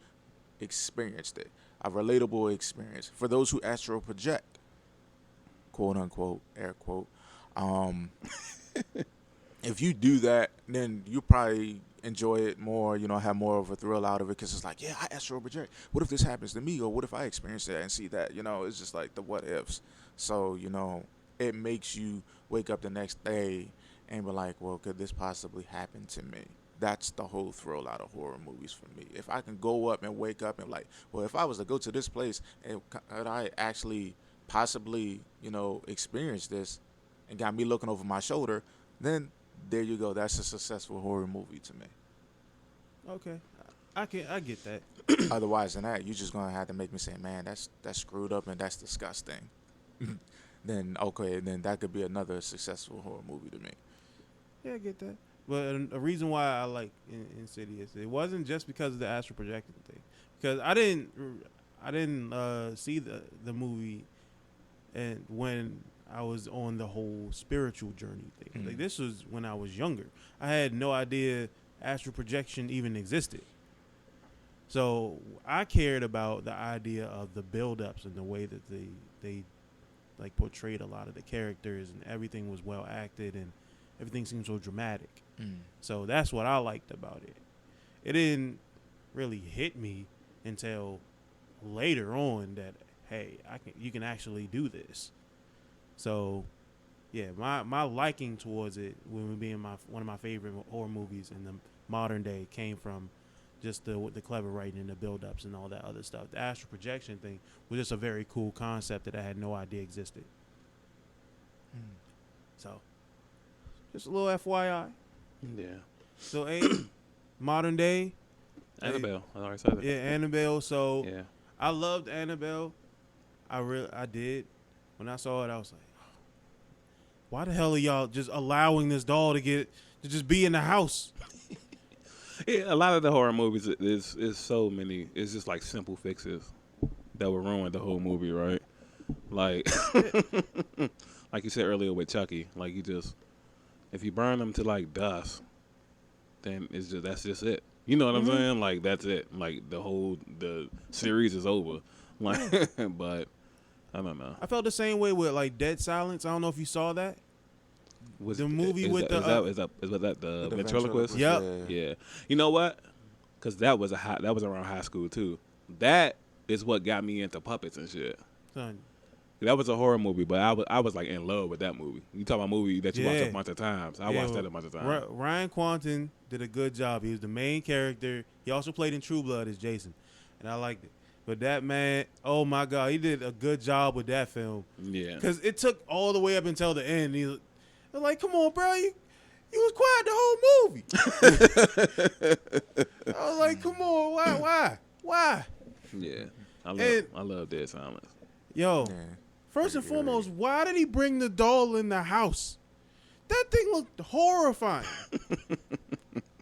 experienced it, a relatable experience. For those who astral project, quote unquote, air quote, um, if you do that, then you probably enjoy it more, you know, have more of a thrill out of it because it's like, yeah, I astral project. What if this happens to me? Or what if I experience that and see that? You know, it's just like the what ifs. So, you know, it makes you wake up the next day and be like, well, could this possibly happen to me? That's the whole thrill out of horror movies for me. If I can go up and wake up and like, well, if I was to go to this place and could I actually possibly, you know, experience this and got me looking over my shoulder, then there you go. That's a successful horror movie to me. Okay, I get that. Otherwise than that, you're just gonna have to make me say, man, that's screwed up and that's disgusting. Then okay, then that could be another successful horror movie to me. Yeah, I get that. But a reason why I like Insidious, it wasn't just because of the astral projecting thing. Because I didn't see the movie, and when I was on the whole spiritual journey thing. Like this was when I was younger. I had no idea astral projection even existed. So I cared about the idea of the build-ups and the way that they like portrayed a lot of the characters, and everything was well acted and everything seemed so dramatic. So that's what I liked about it. It didn't really hit me until later on that, hey, you can actually do this. So yeah, my liking towards it when being one of my favorite horror movies in the modern day came from just the clever writing and the build-ups and all that other stuff. The astral projection thing was just a very cool concept that I had no idea existed. So just a little FYI. Yeah. So modern day Annabelle. I already said that. Yeah, Annabelle. So Yeah. I loved Annabelle. I did. When I saw it, I was like, why the hell are y'all just allowing this doll to just be in the house? Yeah, a lot of the horror movies is so many. It's just like simple fixes that will ruin the whole movie, right? Like, like you said earlier with Chucky, like if you burn them to like dust, then that's just it. You know what I'm saying? Like that's it. Like the series is over. Like, but I don't know. I felt the same way with like Dead Silence. I don't know if you saw that. The movie with was that the ventriloquist? Yep. Yeah. You know what? Because that was around high school too. That is what got me into puppets and shit. Son, That was a horror movie, but I was like in love with that movie. You talk about a movie that you watch a bunch of times. I watched that a bunch of times. Ryan Quanten did a good job. He was the main character. He also played in True Blood as Jason, and I liked it. But that man, oh my God, he did a good job with that film. Yeah. Because it took all the way up until the end. He was like, come on, bro, you was quiet the whole movie. I was like, come on, why? Yeah. I love Dead Silence. Yo, Yeah. first and foremost, why did he bring the doll in the house? That thing looked horrifying.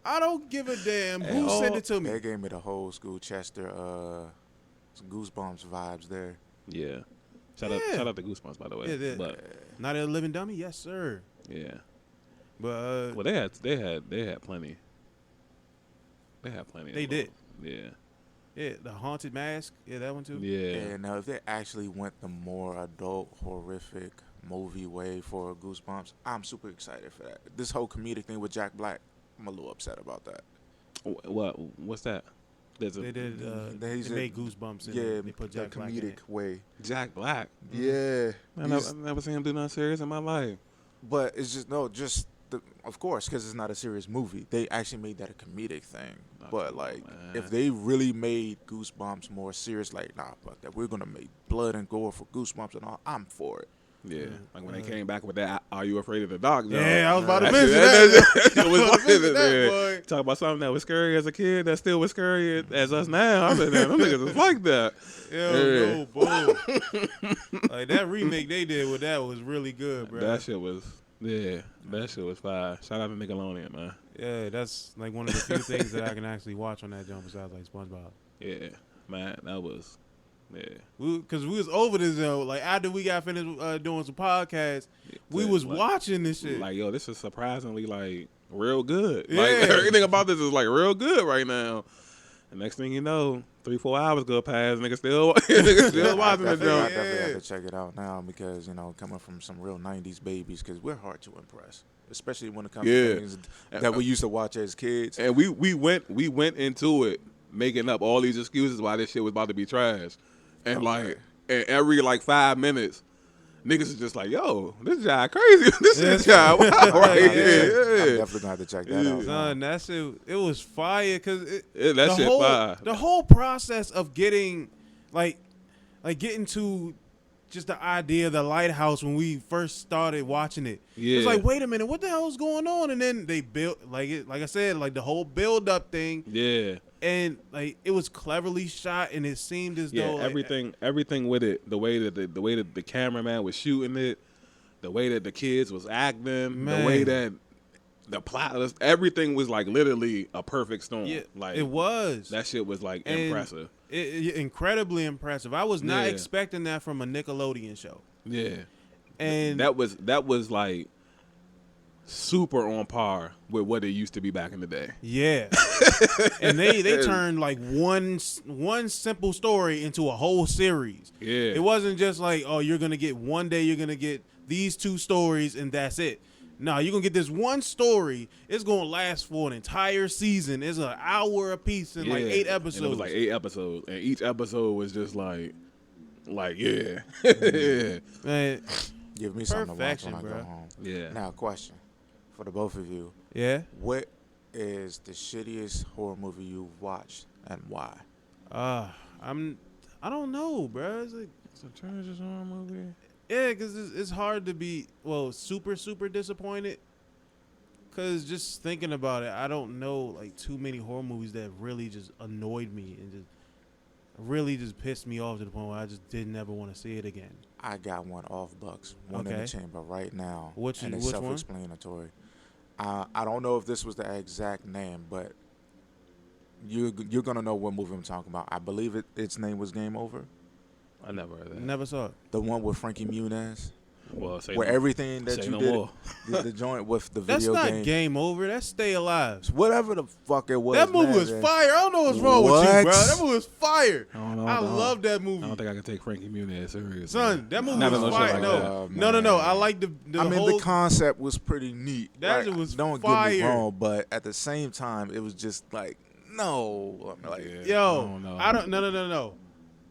I don't give a damn who sent it to me. They gave me the whole School Chester Goosebumps vibes there. Yeah. Shout out to Goosebumps, by the way. Yeah, but Night of the Living Dummy, yes sir. yeah. But Well, they had plenty. They had plenty. They did. Yeah. Yeah, the Haunted Mask, yeah, that one too. Yeah. And now if they actually went the more adult horrific movie way for Goosebumps, I'm super excited for that. This whole comedic thing with Jack Black, I'm a little upset about that. What's that? They did. They made Goosebumps. Yeah, they put the Jack Black in comedic it. way. Jack Black. Yeah, I never seen him do nothing serious in my life. but it's just of course, because it's not a serious movie. They actually made that a comedic thing. But like, if they really made Goosebumps more serious, like, nah, but that we're gonna make blood and gore for Goosebumps and all, I'm for it. Yeah, like when they came back with that, "Are you afraid of the dark?" Yeah, I was about to mention that. Talk about something that was scary as a kid that still was scary as us now. I mean, them niggas is like that. No, bull. Like that remake they did with that was really good, bro. That shit was fire. Shout out to Nickelodeon, man. Yeah, that's like one of the few things that I can actually watch on that jump besides like SpongeBob. Yeah, man, that was. Yeah, because we was over this though. Like after we got finished doing some podcasts, we was like, watching this shit. Like, yo, this is surprisingly like real good. Yeah. Like everything about this is like real good right now. And next thing you know, 3-4 hours go past, niggas still watching the jump. I definitely have to check it out now because coming from some real '90s babies, because we're hard to impress, especially when it comes to things that we used to watch as kids. And we went into it making up all these excuses why this shit was about to be trash. And and every 5 minutes, niggas is just like, yo, this guy crazy. This guy wild right here. I'm definitely gonna have to check that out. Son, that shit, it was fire because fire. The whole process of getting getting to just the idea of the lighthouse when we first started watching it. Yeah. It's like, wait a minute, what the hell is going on? And then they built like I said, like the whole build up thing. Yeah. And it was cleverly shot, and it seemed as though everything with it, the way that the cameraman was shooting it, the way that the kids was acting, Man. the way that the plot, everything was like literally a perfect storm. Yeah, like it was. That shit was like impressive. Incredibly impressive. I was not expecting that from a Nickelodeon show. Yeah, and that was like super on par with what it used to be back in the day. Yeah. And they turned like one simple story into a whole series. Yeah. It wasn't just like, oh, you're going to get one day, you're going to get these 2 stories and that's it. No, you're going to get this one story. It's going to last for an entire season. It's an hour a piece and 8 episodes. And it was 8 episodes. And each episode was just like yeah. Man, give me something to watch when I go home. Yeah. Now, question for the both of you. Yeah? What is the shittiest horror movie you've watched and why? I don't know, bro. It's like some trash horror movie. Yeah, because it's hard to be super super disappointed. Because just thinking about it, I don't know too many horror movies that really just annoyed me and just really just pissed me off to the point where I just didn't ever want to see it again. I got one off Bucks, one in the chamber right now, and it's self-explanatory. I don't know if this was the exact name, but you're gonna know what movie I'm talking about. I believe its name was Game Over. I never heard that. Never saw it. The one with Frankie Muniz. Well, everything that you did, the joint with the video game. That's not Game Over. That's Stay Alive. Whatever the fuck it was. That movie was fire. I don't know what's wrong with you, bro. That movie was fire. I love that movie. I don't think I can take Frankie Muniz serious. Son, that movie was fire. No. I like the the concept was pretty neat. That was don't fire. Get me wrong, but at the same time, it was just no. I don't. No.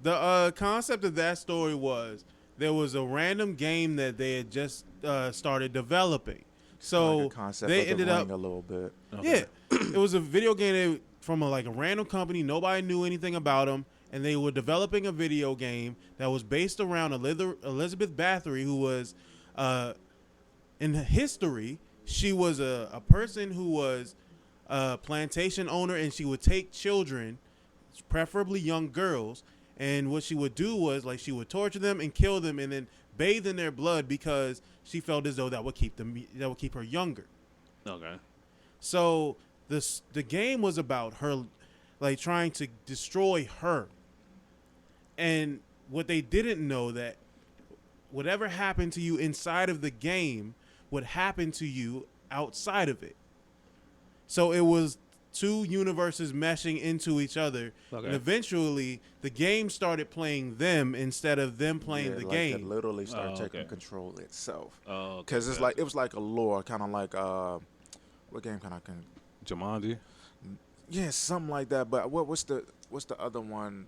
The concept of that story was there was a random game that they had just started developing. So they ended up a little bit. Okay. Yeah, it was a video game from a random company. Nobody knew anything about them, and they were developing a video game that was based around Elizabeth Bathory, who was in history. She was a person who was a plantation owner, and she would take children, preferably young girls. And what she would do was she would torture them and kill them and then bathe in their blood because she felt as though that would keep her younger. Okay. So the game was about her trying to destroy her. And what they didn't know that whatever happened to you inside of the game would happen to you outside of it. So it was 2 universes meshing into each other, and eventually the game started playing them instead of them playing the game. It literally started taking control itself. Because it was like a lore, kind of like what game can Jumanji? Yeah, something like that. But what's the other one?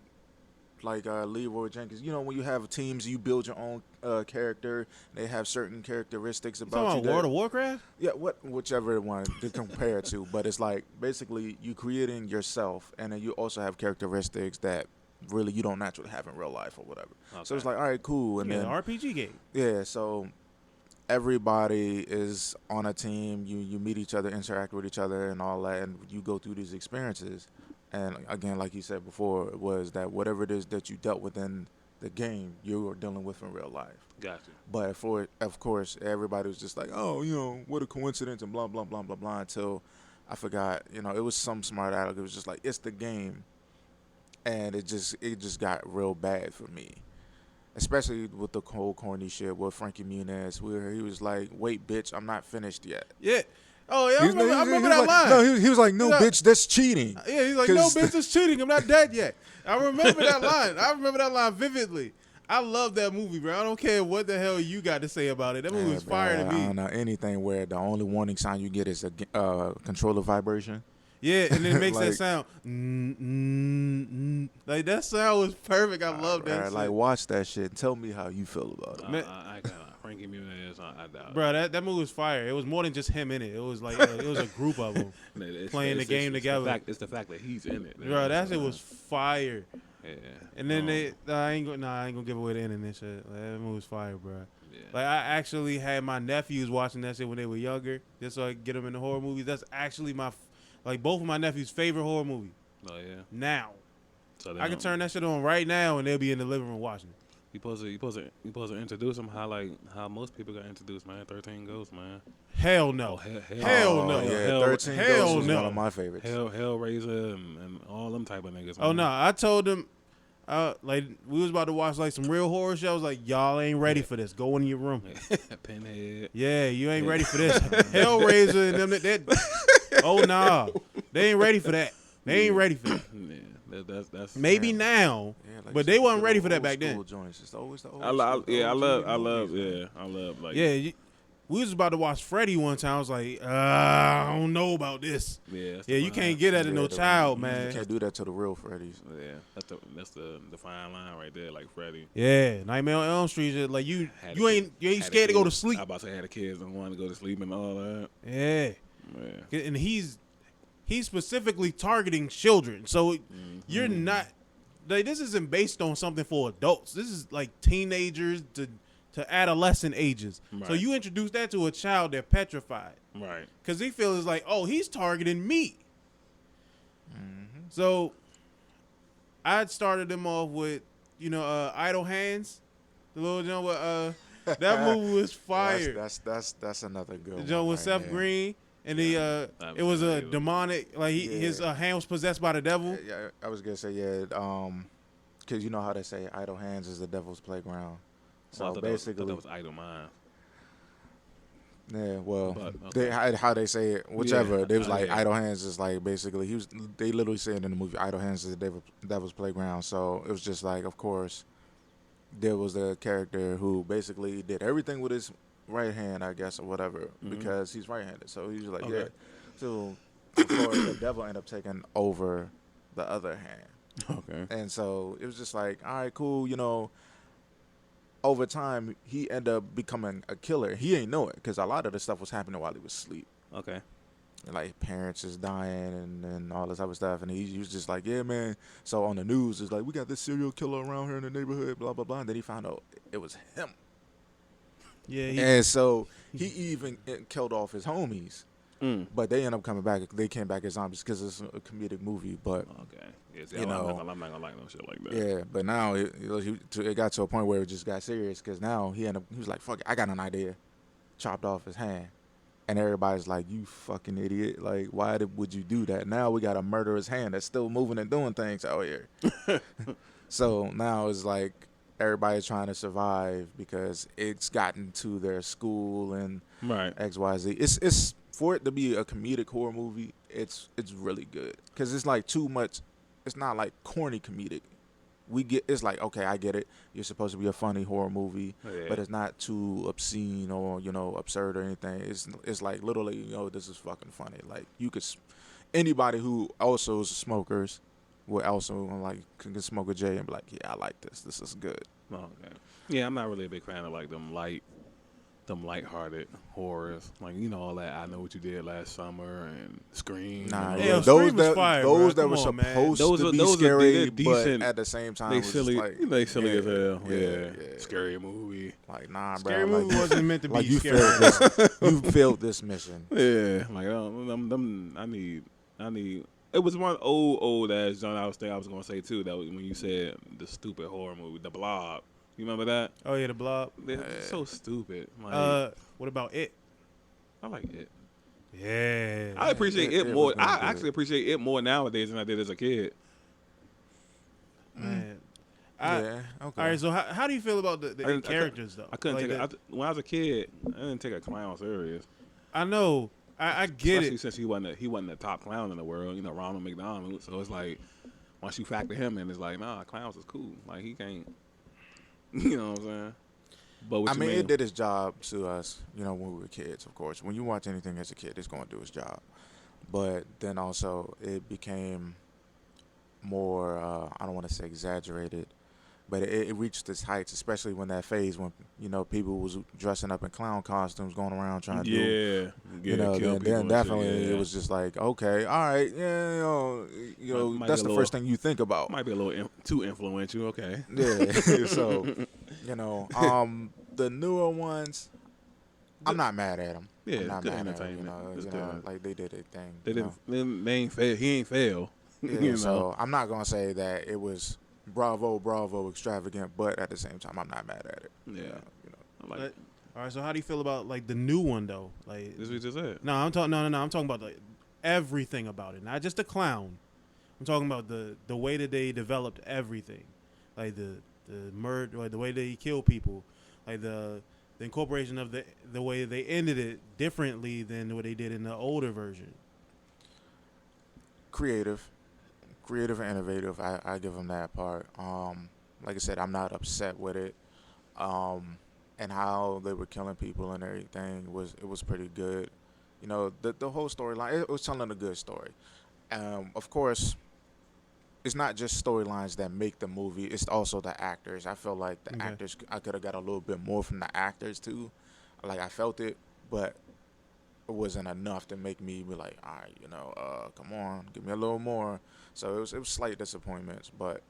Leroy Jenkins. When you have teams, you build your own character. They have certain characteristics about you. World of Warcraft? Yeah, whichever one to compare to. But it's basically you creating yourself, and then you also have characteristics that really you don't naturally have in real life or whatever. Okay. So it's like, all right, cool. And Yeah, then RPG game. yeah, so everybody is on a team. You meet each other, interact with each other, and all that, and you go through these experiences. And again, like you said before, was that whatever it is that you dealt with in the game, you are dealing with in real life. Gotcha. But of course, everybody was just like, oh, what a coincidence and blah, blah, blah, blah, blah, until I forgot, it was some smart aleck. It was just like, it's the game. And it just got real bad for me. Especially with the whole corny shit with Frankie Muniz, where he was like, wait, bitch, I'm not finished yet. Yeah. Oh, yeah, I remember that like, line. No, he was like, no, bitch, that's cheating. Yeah, he's like, no, bitch, that's cheating. I'm not dead yet. I remember that line. I remember that line vividly. I love that movie, bro. I don't care what the hell you got to say about it. That movie was fire to me. I don't know anything where the only warning sign you get is a controller vibration. Yeah, and then it makes like, that sound. Like, that sound was perfect. I love that shit. Like, watch that shit and tell me how you feel about it. I got Frankie Muniz. I doubt. Bro, that movie was fire. It was more than just him in it. It was like it was a group of them playing the game together. It's the fact that he's in it. Bro, that shit was fire. Yeah. And then I ain't gonna give away the end of this shit. Like, that movie was fire, bro. Yeah. Like, I actually had my nephews watching that shit when they were younger, just so I could get them into horror movies. That's actually both of my nephews' favorite horror movie. Oh yeah. Now, So I can turn that shit on right now, and they'll be in the living room watching it. You supposed to introduce them how most people got introduced, man. 13 Ghosts, man. Hell no. Oh, Hell no. Yeah, 13 hell Ghosts is no. one of my favorites. Hellraiser and all them type of niggas. Oh man. no, I told them, like, we was about to watch like some real horror shows. Like, y'all ain't ready for this. Go in your room. Pinhead. Yeah, you ain't ready for this. Hellraiser and them. Oh nah, they ain't ready for that. They ain't ready for that. Yeah, that's Maybe now, Yeah, like but they wasn't ready for that old back then. school joints. It's always the old I love movies, like Yeah, we was about to watch Freddy one time. I was like, I don't know about this. yeah. Yeah, you can't get that to no child, You man. can't do that to the real Freddy's. Yeah, that's the fine line right there, like Freddy. Yeah, Nightmare on Elm Street. Like you Had ain't had scared to go to kids. sleep. I about to say had the kids and wanted to go to sleep and all that. Yeah, Yeah. and he's specifically targeting children. So you're not like, this isn't based on something for adults. This is like teenagers to adolescent ages. So Right. you introduce that to a child, they're petrified Right. because he feels like, oh, he's targeting me. So I started them off with Idle Hands, the little John with that movie was fire. That's another good The one. John with right Seth there. Green. And it was a demonic, like his hand was possessed by the devil. Yeah, I was gonna say because you know how they say idle hands is the devil's playground. So Well, I thought basically, that was Idle Mind. yeah. Well, But, okay. how they say it, whichever. Yeah, they was like yeah. idle hands is like basically they literally said in the movie idle hands is the devil's playground. So it was just like, of course, there was a character who basically did everything with his right hand, I guess, or whatever, because he's right-handed. So he's like, Okay. yeah. So of course, the devil ended up taking over the other hand. Okay. And so it was just like, all right, cool. Over time, he ended up becoming a killer. He ain't know it because a lot of the stuff was happening while he was asleep. Okay. Like parents is dying and all this other stuff. And he was just like, yeah, man. So on the news, it's like, we got this serial killer around here in the neighborhood, blah, blah, blah. And then he found out it was him. Yeah, And so he even killed off his homies. But they end up coming back. They came back as zombies because it's a comedic movie. But Okay. Yeah, see, I'm not gonna like no shit like that. yeah, but now it got to a point where it just got serious because now he was like, fuck it, I got an idea. Chopped off his hand. And everybody's like, you fucking idiot. Like, why would you do that? Now we got a murderous hand that's still moving and doing things out here. So now it's like everybody's trying to survive because it's gotten to their school and Right. XYZ. It's for it to be a comedic horror movie, it's really good. Because it's like too much. It's not like corny comedic. It's like, okay, I get it. You're supposed to be a funny horror movie, Yeah. but it's not too obscene or absurd or anything. It's like literally, this is fucking funny. Like anybody who also is smokers will also like can smoke a J and be like, yeah, I like this. This is good. Okay. Yeah, I'm not really a big fan of like them light them lighthearted horrors, like all that. I Know What You Did Last Summer and Scream. Nah, and yeah, all that. those Scream was that fire, those bro. that were Come on, man. supposed Those to are- be those are- scary, they're decent. but at the same time, They was silly, just like they silly as hell. yeah, Yeah, yeah. scary movie. Like nah, Scary bro. movie wasn't meant to be like you scary. failed this. You failed this mission. Yeah, like I need. It was one old ass John. I was gonna say too that when you said the stupid horror movie, The Blob. You remember that? Oh yeah, The Blob. It's so stupid. Like, What about It? I like it. Yeah. I appreciate it It more. was really I good. actually appreciate it more nowadays than I did as a kid. Man. Yeah. Okay. All right, so how do you feel about the I didn't- characters though? I couldn't Like take it. When I was a kid, I didn't take a clown serious. I know. I get Especially it. since he wasn't the top clown in the world. Ronald McDonald. So it's like once you factor him in, it's like nah, clowns is cool. Like he can't. You know what I'm saying? But what I you mean, mean? it did its job to us, when we were kids, of course. When you watch anything as a kid, it's going to do its job. But then also, it became more, I don't want to say exaggerated, but it reached its heights, especially when that phase when, people was dressing up in clown costumes, going around trying to do, kill people then and definitely shit, yeah. it was just like, okay, all right, yeah, Might that's be the a first little- thing you think about. Might be a little too influential. Okay. Yeah, so the newer ones, I'm not mad at them. Yeah, I'm not good mad at 'em, entertainment. It's you know, good. like they did their thing. They you know? didn't. They ain't fail. He ain't fail. Yeah, so I'm not gonna say that it was bravo extravagant, but at the same time, I'm not mad at it. Yeah. I like But- all right, so how do you feel about like the new one though? Like this. We just said. no, I'm talking no. I'm talking about like everything about it, not just the clown. I'm talking about the way that they developed everything, like the murder, like the way they kill people, like the incorporation of the way they ended it differently than what they did in the older version. Creative and innovative. I give them that part. Like I said, I'm not upset with it. And how they were killing people and everything was pretty good. The whole storyline, it was telling a good story. Of course, it's not just storylines that make the movie, it's also the actors. I feel like the actors, I could have got a little bit more from the actors too. Like I felt it, but it wasn't enough to make me be like, all right, come on, give me a little more. So it was slight disappointments, but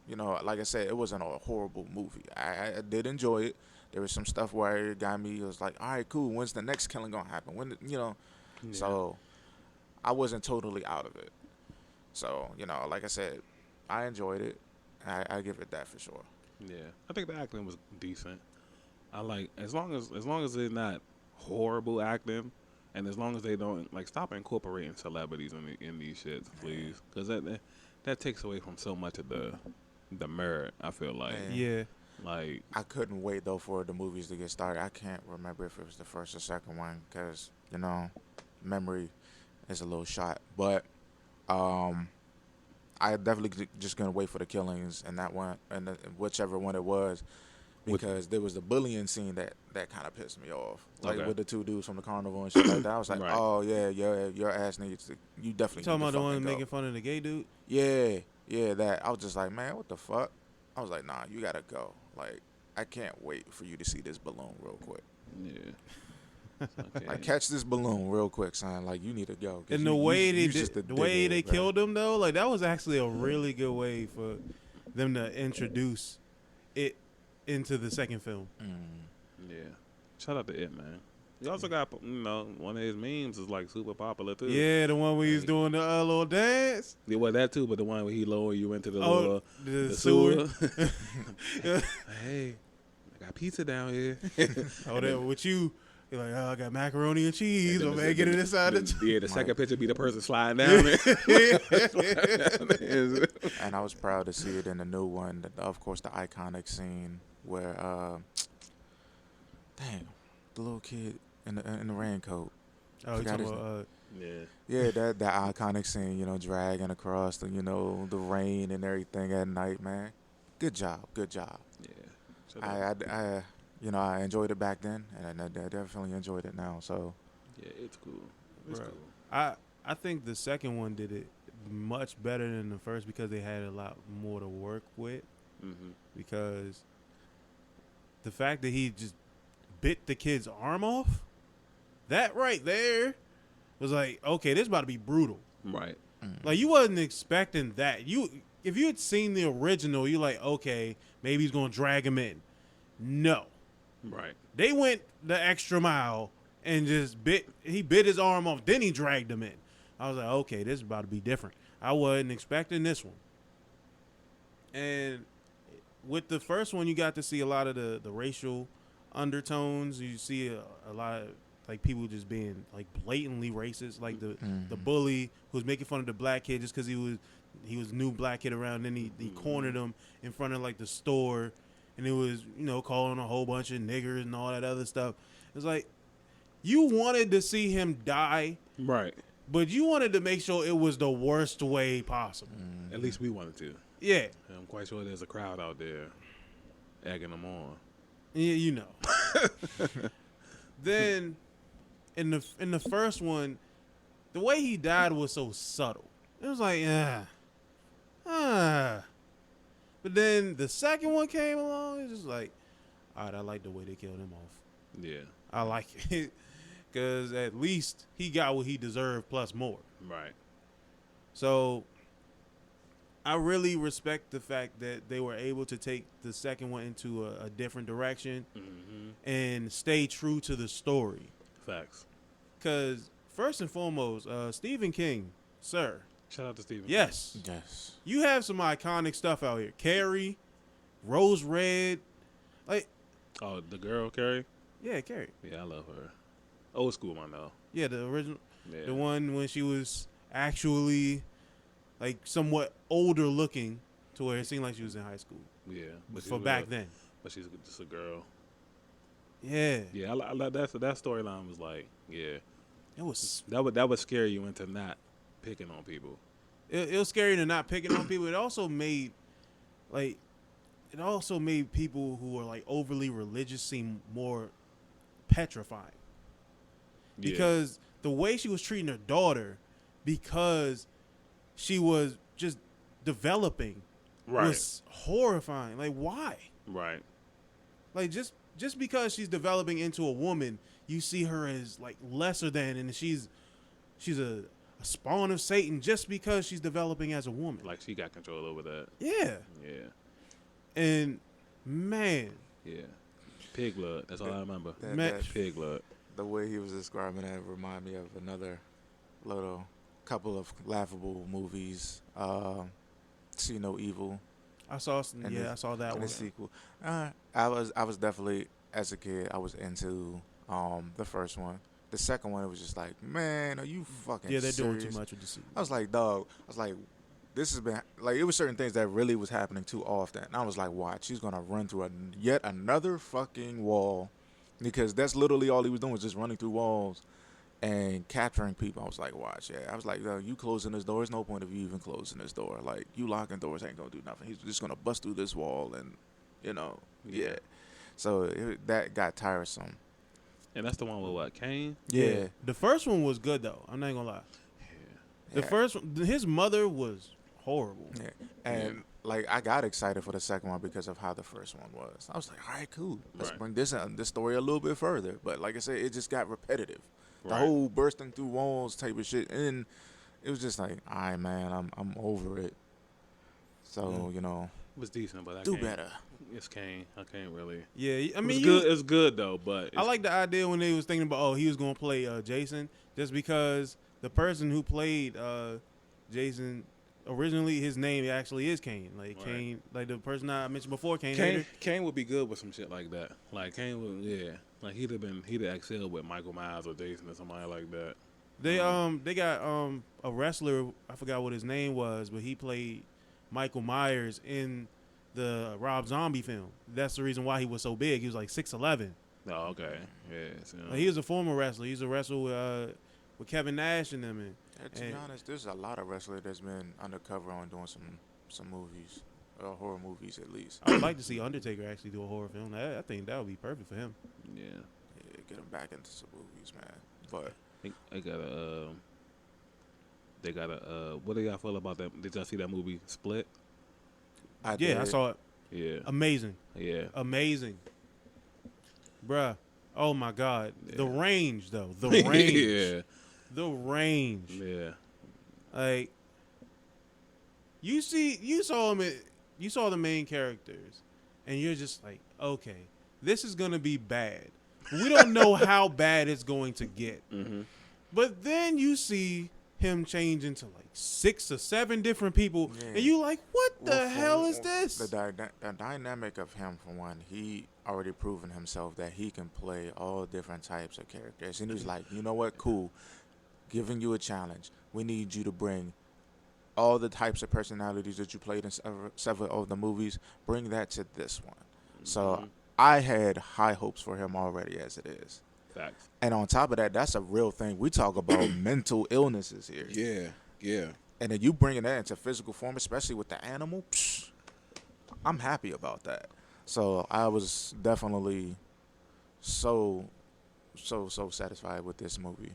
like I said, it wasn't a horrible movie. I did enjoy it. There was some stuff where it got me. It was like, all right, cool. When's the next killing gonna happen? Yeah. So I wasn't totally out of it. So like I said, I enjoyed it. I give it that for sure. Yeah, I think the acting was decent. I like as long as they're not horrible acting, and as long as they don't stop incorporating celebrities in these shits, please, because that takes away from so much of the merit. I feel like Yeah. like I couldn't wait though for the movies to get started. I can't remember if it was the first or second one because memory is a little shot. But I definitely just gonna wait for the killings and that one and whichever one it was, because there was the bullying scene that kind of pissed me off, like with the two dudes from the carnival and shit like that. I was like, Right. oh yeah, your ass needs to. You definitely Talking need about to the one fucking go. making fun of the gay dude. Yeah, that. I was just like, man, what the fuck? I was like, nah, you gotta go. Like, I can't wait for you to see this balloon real quick. yeah. Okay. Like, catch this balloon real quick, son. Like, you need to go. 'Cause And the way you they just did, a the way dickhead, they bro. killed him though, like that was actually a really good way for them to introduce it into the second film. Yeah. Shout out to it, man. He also got one of his memes is like super popular too. Yeah, the one where he's doing the little dance. Yeah, well, that too, but the one where he lower you into the Oh, little the sewer. sewer. Hey, I got pizza down here. Oh, that with you. You're like, oh, I got macaroni and cheese. And Oh then man, get it inside the. Yeah, the second picture be the person sliding down there. And I was proud to see it in the new one. Of course, the iconic scene where, the little kid in the raincoat. Oh, you Forgot talking his about? Yeah. Yeah, that iconic scene, dragging across the the rain and everything at night, man. Good job. Yeah. So I enjoyed it back then, and I definitely enjoyed it now. So yeah, it's cool. It's Right. cool. I think the second one did it much better than the first because they had a lot more to work with. Mm-hmm. Because the fact that he just bit the kid's arm off, that right there was like, okay, this is about to be brutal. Right. Like, you wasn't expecting that. If you had seen the original, you're like, okay, maybe he's gonna drag him in. No. Right. They went the extra mile and just bit his arm off, then he dragged him in. I was like, okay, this is about to be different. I wasn't expecting this one. And with the first one, you got to see a lot of the racial undertones. You see a lot of like people just being like blatantly racist, like the bully who was making fun of the black kid just because he was new black kid around. Then he cornered him in front of like the store, and it was calling a whole bunch of niggers and all that other stuff. It's like you wanted to see him die, right? But you wanted to make sure it was the worst way possible. At least we wanted to. Yeah. I'm quite sure there's a crowd out there egging them on. Yeah, Then in the first one, the way he died was so subtle. It was like, But then the second one came along, it's just like, all right, I like the way they killed him off. Yeah. I like it. Because at least he got what he deserved plus more. Right. So I really respect the fact that they were able to take the second one into a different direction and stay true to the story. Facts. Because first and foremost, Stephen King, sir. Shout out to Stephen Yes. King. Yes. You have some iconic stuff out here. Carrie, Rose Red. Oh, the girl, Carrie? Yeah, Carrie. Yeah, I love her. Old school one, though. Yeah, the original. Yeah. The one when she was actually like somewhat older looking to where it seemed like she was in high school. Yeah. But For back then. But she's just a girl. Yeah. Yeah, I like that storyline was like, yeah. It was That would scare you into not picking on people. it was scary to not picking on people. It also made people who were like overly religious seem more petrifying. Yeah. Because the way she was treating her daughter, because she was just developing, was horrifying. Like, why? Right. Like, just because she's developing into a woman, you see her as like lesser than, and she's a spawn of Satan just because she's developing as a woman. Like she got control over that. Yeah. Yeah. And man, Yeah. Pig blood. That's all I remember. Pig blood. The way he was describing that remind me of another little couple of laughable movies. See No Evil. I saw that And one. the sequel. I was definitely, as a kid, I was into the first one. The second one, it was just like, man, are you fucking Yeah, they're serious? doing too much with the sequel. I was like, dog. I was like, this has been like, it was certain things that really was happening too often. And I was like, watch, she's gonna run through yet another fucking wall, because that's literally all he was doing, was just running through walls and capturing people. I was like, watch, yeah. I was like, you closing this door. There's no point of you even closing this door. Like, you locking doors ain't gonna do nothing. He's just gonna bust through this wall, and yeah. So that got tiresome. And that's the one with what? Kane? Yeah. The first one was good though. I'm not gonna lie. The first one, his mother was horrible. Yeah. And like, I got excited for the second one because of how the first one was. I was like, all right, cool. Let's bring this story a little bit further. But like I said, it just got repetitive. The whole bursting through walls type of shit. And it was just like, all right, man, I'm over it. So, It was decent, but I do can't. better. It's Kane. I can't really. Yeah, I mean, it's good though, but I like the idea when they was thinking about, he was gonna play Jason, just because the person who played Jason originally, his name actually is Kane. Like Kane, like the person I mentioned before, Kane. Kane would be good with some shit like that. Like Kane would, yeah. Like he'd have excelled with Michael Myers or Jason or somebody like that. They got a wrestler, I forgot what his name was, but he played Michael Myers in the Rob Zombie film. That's the reason why he was so big. He was like 6'11". Oh, okay. Yeah. So, Like, he was a former wrestler. He used to wrestle with Kevin Nash and them. To be honest, there's a lot of wrestlers that's been undercover on doing some movies, horror movies at least. I would like to see Undertaker actually do a horror film. I think that would be perfect for him. yeah. Get him back into some movies, man. But they got a what do y'all feel about that? Did y'all see that movie Split? I saw it. Yeah. Amazing. Yeah. Amazing. Bruh. Oh my God, Yeah. the range though, the range, Yeah. the range. Yeah. Like you saw him, you saw the main characters, and you're just like, okay, this is gonna be bad. We don't know how bad it's going to get. Mm-hmm. But then you see him change into like 6 or 7 different people, Yeah. and you like, what the Well, hell is this? The dynamic of him, for one, he already proven himself that he can play all different types of characters. And he's like, you know what, cool, giving you a challenge. We need you to bring all the types of personalities that you played in several of the movies, bring that to this one. So I had high hopes for him already as it is. Facts. And on top of that, that's a real thing. We talk about mental illnesses here. Yeah. Yeah. And then you bringing that into physical form, especially with the animal, I'm happy about that. So I was definitely so satisfied with this movie.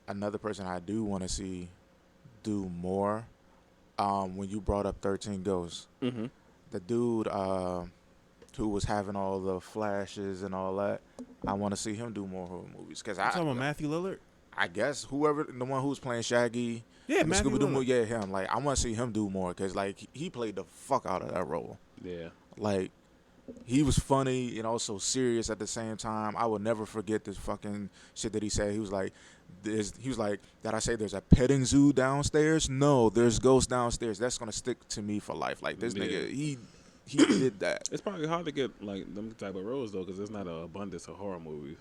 Another person I do want to see do more, when you brought up 13 Ghosts, Mm-hmm. the dude who was having all the flashes and all that, I want to see him do more horror movies. Cause You talking about Matthew Lillard? I guess whoever, the one who was playing Shaggy, Yeah, the Matthew Scooby-Doo Lillard. movie, yeah, him. Like, I want to see him do more because, like, he played the fuck out of that role. Yeah. Like, he was funny and also serious at the same time. I will never forget this fucking shit that he said. He was like, did I say there's a petting zoo downstairs? No, there's ghosts downstairs. That's gonna stick to me for life. Like, this nigga, he did that. It's probably hard to get like them type of roles though, because there's not an abundance of horror movies.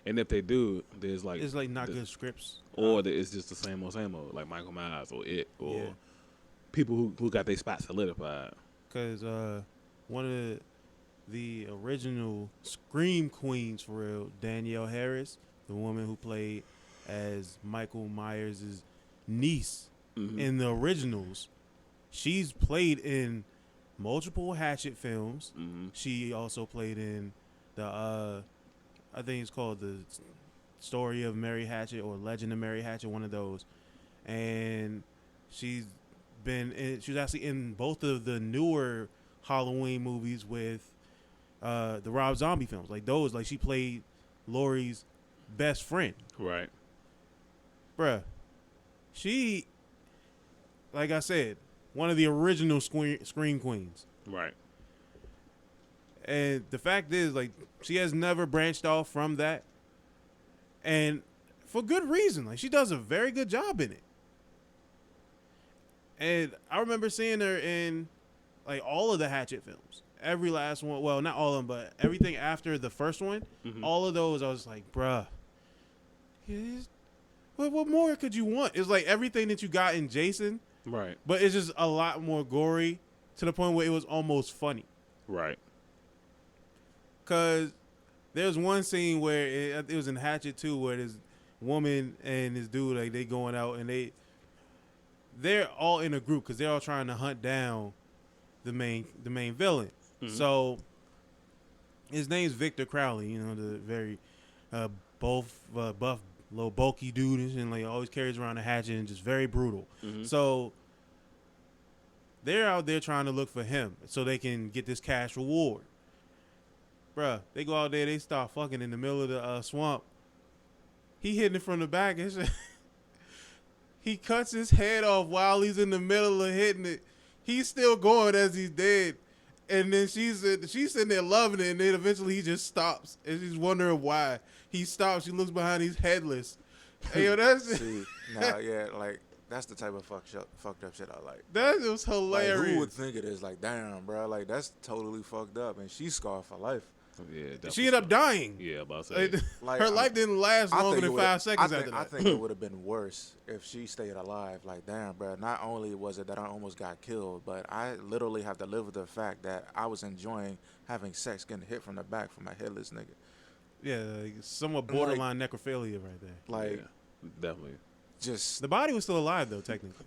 And if they do, there's like It's like not good scripts. or it's just the same old, like Michael Myers or It, or Yeah. people who got their spot solidified. Because one of the original Scream queens, for real, Danielle Harris, the woman who played as Michael Myers' niece Mm-hmm. in the originals, she's played in multiple Hatchet films. Mm-hmm. She also played in the, I think it's called The Story of Mary Hatchet or Legend of Mary Hatchet, one of those. And she was actually in both of the newer Halloween movies with the Rob Zombie films. Like those, like she played Laurie's best friend. Right. Bruh. She, like I said, one of the original Scream queens. Right. And the fact is, like, she has never branched off from that. And for good reason. Like, she does a very good job in it. And I remember seeing her in, like, all of the Hatchet films. Every last one. Well, not all of them, but everything after the first one. Mm-hmm. All of those, I was like, bruh. What more could you want? It's like everything that you got in Jason. Right. But it's just a lot more gory to the point where it was almost funny. Right. Because there's one scene where it was in Hatchet 2 where this woman and this dude, like, they going out and they're all in a group because they're all trying to hunt down the main villain. Mm-hmm. So his name's Victor Crowley, you know, the very buff, little bulky dude, and like always carries around a hatchet and just very brutal. Mm-hmm. So they're out there trying to look for him so they can get this cash reward. Bruh, they go out there, they start fucking in the middle of the swamp. He hitting it from the back and shit. He cuts his head off while he's in the middle of hitting it. He's still going as he's dead. And then she's sitting there loving it, and then eventually he just stops. And she's wondering why. He stops, she looks behind, he's headless. Hey, yo, that's See, nah, yeah, like, that's the type of fucked up shit I like. that was Like, hilarious. who would think it is? Like, damn, bro, like, that's totally fucked up. And she's scarred for life. Yeah. Definitely. She ended up dying. Yeah, about to say. Like, Like, her life didn't last longer than 5 seconds after I that. think it would have been worse if she stayed alive. Like, damn, bro. Not only was it that I almost got killed, but I literally have to live with the fact that I was enjoying having sex, getting hit from the back from a headless nigga. Yeah, like somewhat borderline necrophilia right there. Like, Yeah, definitely. just The body was still alive, though, technically.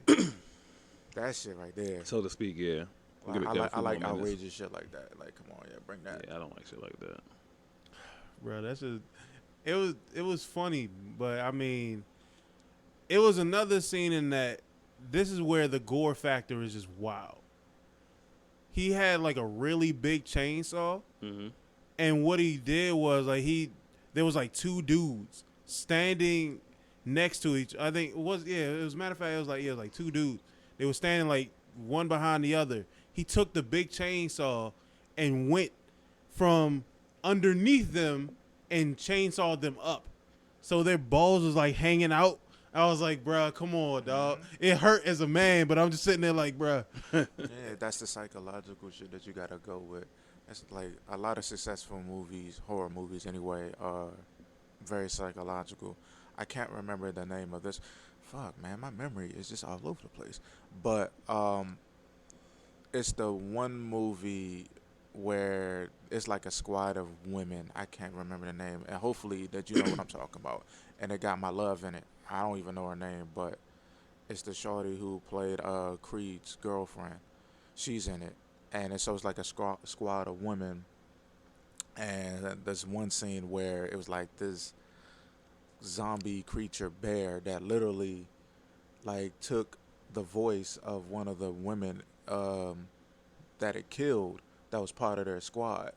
that shit right there. So to speak, yeah. Like, Give it I a like few more minutes. outrageous shit like that. Like, come on, yeah, bring that. Yeah, I don't like shit like that. Bro, that's just it was funny, but I mean, it was another scene in that this is where the gore factor is just wild. He had like a really big chainsaw, Mm-hmm. And what he did was like there was like two dudes standing next to each. I think it was matter of fact it was like two dudes. They were standing like one behind the other. He took the big chainsaw and went from underneath them and chainsawed them up. So their balls was like hanging out. I was like, bruh, come on, dog. It hurt as a man, but I'm just sitting there like, bruh. Yeah, that's the psychological shit that you gotta go with. It's like a lot of successful movies, horror movies anyway, are very psychological. I can't remember the name of this. Fuck, man, my memory is just all over the place. But it's the one movie where it's like a squad of women. I can't remember the name, and hopefully that you know what I'm talking about. And it got my love in it. I don't even know her name, but it's the shorty who played Creed's girlfriend. She's in it, and so it's like a squad of women. And there's one scene where it was like this zombie creature bear that literally like took the voice of one of the women that it killed that was part of their squad.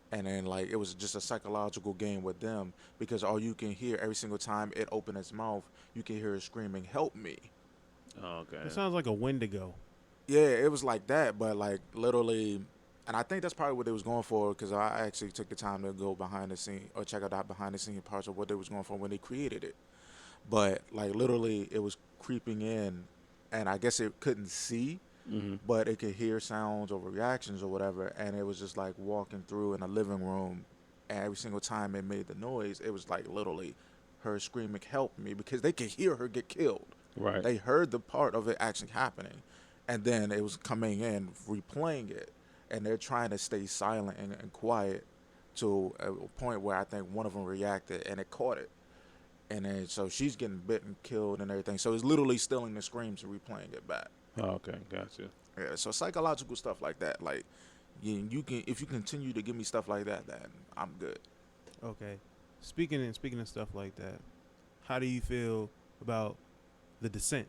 And then like it was just a psychological game with them because all you can hear every single time it opened its mouth, you can hear it screaming, "Help me." Oh, okay. It sounds like a Wendigo. Yeah, it was like that, but like literally, and I think that's probably what they was going for because I actually took the time to go behind the scene or check out that behind the scene parts of what they was going for when they created it. But like literally, it was creeping in, and I guess it couldn't see. Mm-hmm. But it could hear sounds or reactions or whatever, and it was just like walking through in a living room, and every single time it made the noise, it was like literally her screaming, "Help me," because they could hear her get killed. Right. They heard the part of it actually happening, and then it was coming in, replaying it, and they're trying to stay silent and quiet to a point where I think one of them reacted, and it caught it. And then so she's getting bitten, killed, and everything. So it's literally stealing the screams and replaying it back. Oh, okay, gotcha. Yeah, so psychological stuff like that, like you can if you continue to give me stuff like that, then I'm good. Okay, speaking of stuff like that, how do you feel about The Descent?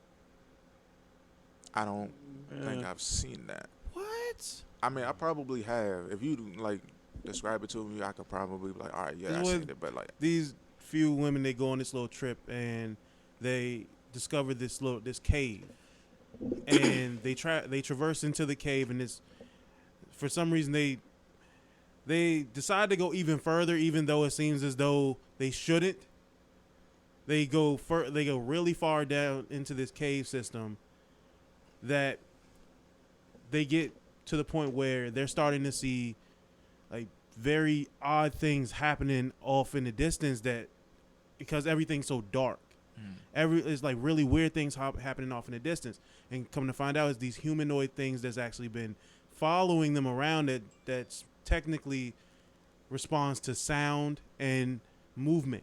I don't think I've seen that. What? I mean, I probably have. If you like describe it to me, I could probably be like, all right, yeah, I seen it. But like these few women, they go on this little trip and they discover this cave. And they traverse into the cave, and for some reason they decide to go even further, even though it seems as though they shouldn't. They go really far down into this cave system that they get to the point where they're starting to see like very odd things happening off in the distance because everything's so dark. It's like really weird things happening off in the distance, and come to find out, it's these humanoid things that's actually been following them around that's technically responds to sound and movement.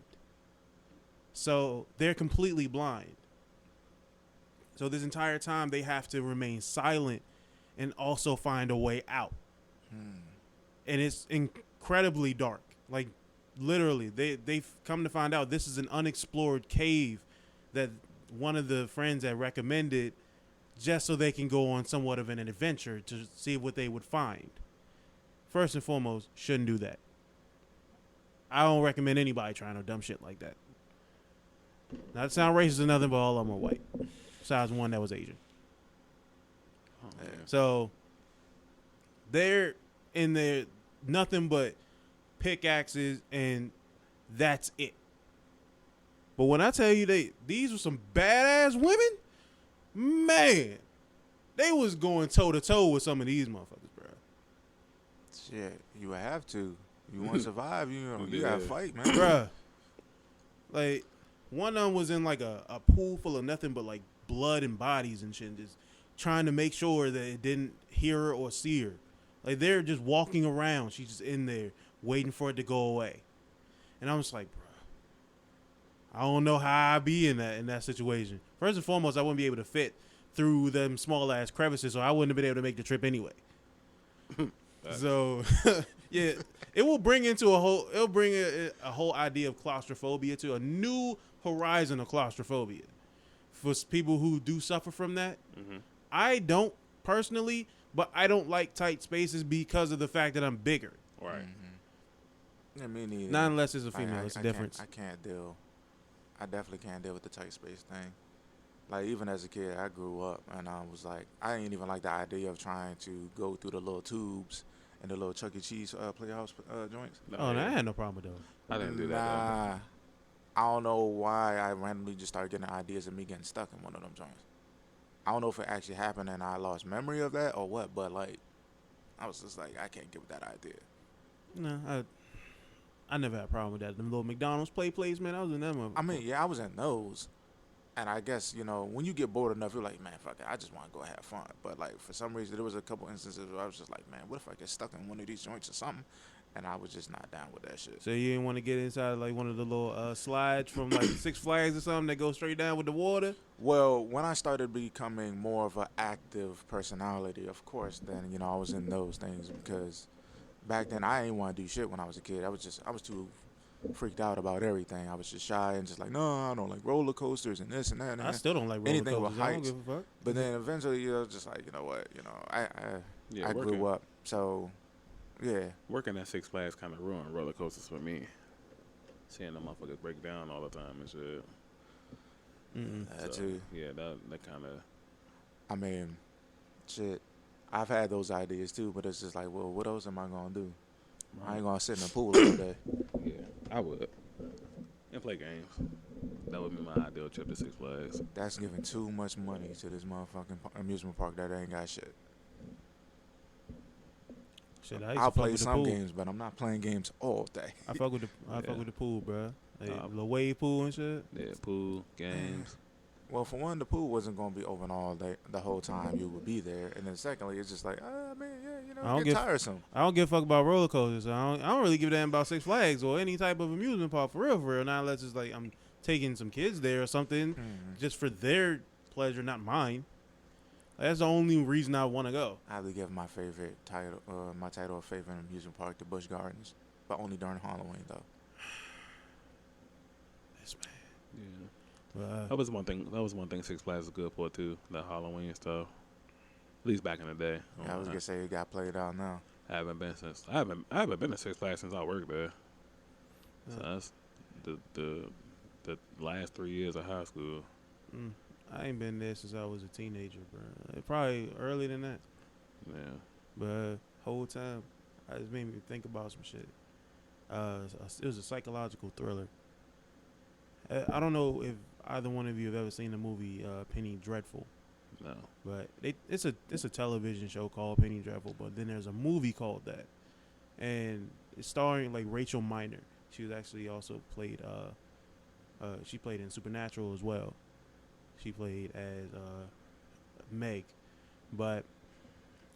So they're completely blind. So this entire time they have to remain silent and also find a way out. And it's incredibly dark. Like literally, they've come to find out this is an unexplored cave that one of the friends had recommended just so they can go on somewhat of an adventure to see what they would find. First and foremost, shouldn't do that. I don't recommend anybody trying no dumb shit like that. Not to sound racist or nothing, but all of them are white. Besides one that was Asian. yeah. So they're in there, nothing but pickaxes, and that's it. But when I tell you these were some badass women, man, they was going toe to toe with some of these motherfuckers, bro. Shit, you would have to. You want to survive, you gotta fight, man. Bruh. Like, one of them was in like a pool full of nothing but like blood and bodies and shit, just trying to make sure that it didn't hear her or see her. Like, they're just walking around. She's just in there waiting for it to go away. And I'm just like, bro, I don't know how I'd be in that situation. First and foremost, I wouldn't be able to fit through them small ass crevices, so I wouldn't have been able to make the trip anyway. So, yeah, it'll bring a whole idea of claustrophobia to a new horizon of claustrophobia for people who do suffer from that. Mm-hmm. I don't personally, but I don't like tight spaces because of the fact that I'm bigger. Right. Mm-hmm. Yeah, me neither. Not unless it's a Like, female. It's a difference. I can't deal. I definitely can't deal with the tight space thing. Like even as a kid, I grew up and I was like, I didn't even like the idea of trying to go through the little tubes and the little Chuck E. Cheese playhouse joints. No, Oh, no, yeah. I had no problem with those. I didn't do that. Nah, I don't know why I randomly just started getting ideas of me getting stuck in one of them joints. I don't know if it actually happened and I lost memory of that or what, but like, I was just like, I can't get with that idea. No, I never had a problem with that. Them little McDonald's plays, man. I was in them. I mean, yeah, I was in those. And I guess, you know, when you get bored enough, you're like, man, fuck it, I just want to go have fun. But, like, for some reason, there was a couple instances where I was just like, man, what if I get stuck in one of these joints or something? And I was just not down with that shit. So you didn't want to get inside like one of the little slides from like Six Flags or something that goes straight down with the water? Well, when I started becoming more of an active personality, of course, then, you know, I was in those things because back then I didn't want to do shit when I was a kid. I was too freaked out about everything. I was just shy and just like, no, I don't like roller coasters and this and that. And I still don't like roller anything coasters. with I don't heights. give a fuck. But then eventually, you know, just like, you know what, you know, I working, grew up, so yeah. Working at Six Flags kind of ruined roller coasters for me. Seeing the motherfuckers break down all the time and shit. That So, too. yeah, that kind of. I mean, shit. I've had those ideas too, but it's just like, well, what else am I gonna do? I ain't gonna sit in the pool all day. Yeah, I would. And play games. That would be my ideal trip to Six Flags. That's giving too much money to this motherfucking amusement park that ain't got shit. Shit, I used I'll to fuck play with the some pool. games, but I'm not playing games all day. I fuck with the pool, bro. Like, the wave pool and shit. Yeah, pool, games. Well, for one, the pool wasn't gonna be open all day, the whole time you would be there, and then secondly, it's just like, man, yeah, you know, it get tiresome. I don't give a fuck about roller coasters. I don't really give a damn about Six Flags or any type of amusement park for real. Not unless it's like I'm taking some kids there or something just for their pleasure, not mine. That's the only reason I want to go. I would give my favorite title, my title of favorite amusement park to Busch Gardens, but only during Halloween though. This man. Yeah. But, That was one thing Six Flags was good for too. The Halloween stuff. At least back in the day. Yeah, I was gonna say it got played out now. I haven't been to Six Flags since I worked there. So that's the last 3 years of high school. I ain't been there since I was a teenager, bro. Probably earlier than that. Yeah. But whole time, it just made me think about some shit. It was a psychological thriller. I don't know if either one of you have ever seen the movie Penny Dreadful. No. But it's a television show called Penny Dreadful, but then there's a movie called that, and it's starring like Rachel Miner. She was actually also played she played in Supernatural as well. She played as Meg, but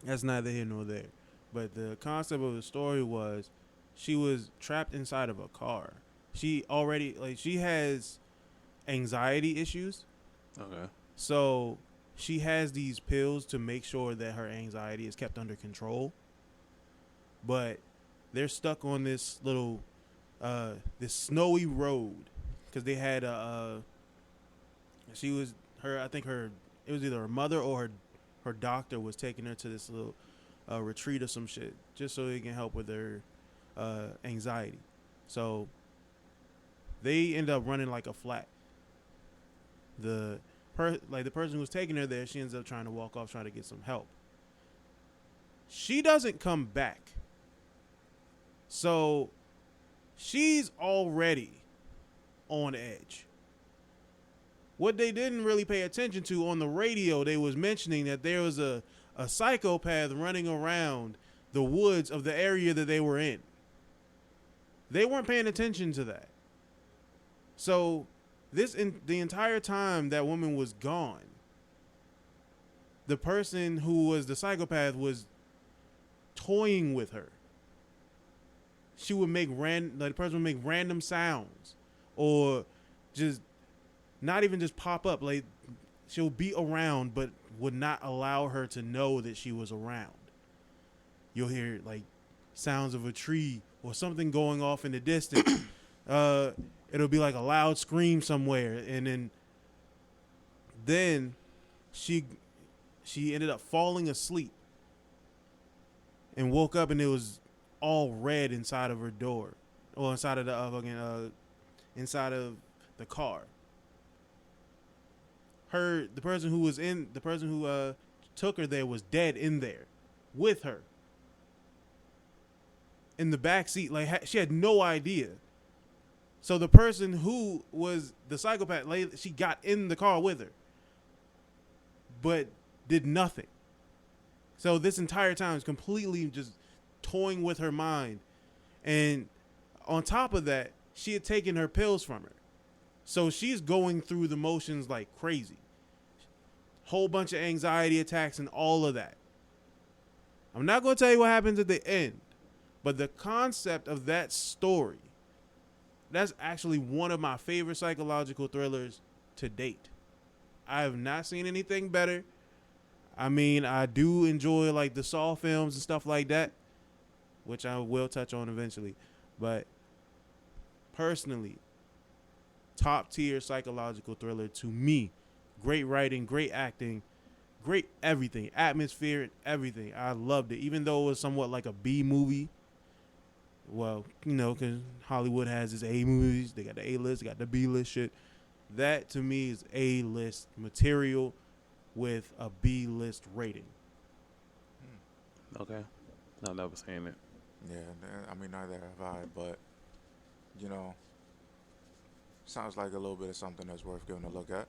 that's neither here nor there. But the concept of the story was she was trapped inside of a car. She has anxiety issues. Okay. So she has these pills to make sure that her anxiety is kept under control. But they're stuck on this little, this snowy road because they had it was either her mother or her doctor was taking her to this little retreat or some shit just so they can help with her anxiety. So they end up running like a flat. The person who was taking her there, she ends up trying to walk off, trying to get some help. She doesn't come back. So she's already on edge. What they didn't really pay attention to on the radio, they was mentioning that there was a psychopath running around the woods of the area that they were in. They weren't paying attention to that. So the entire time that woman was gone, the person who was the psychopath was toying with her. She would make the person would make random sounds, or just not even just pop up. Like she'll be around, but would not allow her to know that she was around. You'll hear like sounds of a tree or something going off in the distance. It'll be like a loud scream somewhere, and then she ended up falling asleep and woke up, and it was all red inside of her door, or inside of the inside of the car. The person who took her there was dead in there with her in the back seat. Like she had no idea. So the person who was the psychopath, she got in the car with her, but did nothing. So this entire time is completely just toying with her mind. And on top of that, she had taken her pills from her. So she's going through the motions like crazy. Whole bunch of anxiety attacks and all of that. I'm not going to tell you what happens at the end, but the concept of that story, that's actually one of my favorite psychological thrillers to date. I have not seen anything better. I mean, I do enjoy like the Saw films and stuff like that, which I will touch on eventually. But personally, top tier psychological thriller to me. Great writing, great acting, great everything, atmosphere, everything. I loved it, even though it was somewhat like a B movie. Well, you know, because Hollywood has its A movies. They got the A list, they got the B list shit. That to me is A list material with a B list rating. Okay, I've never seen it. Yeah, I mean, neither have I, but, you know, sounds like a little bit of something that's worth giving a look at.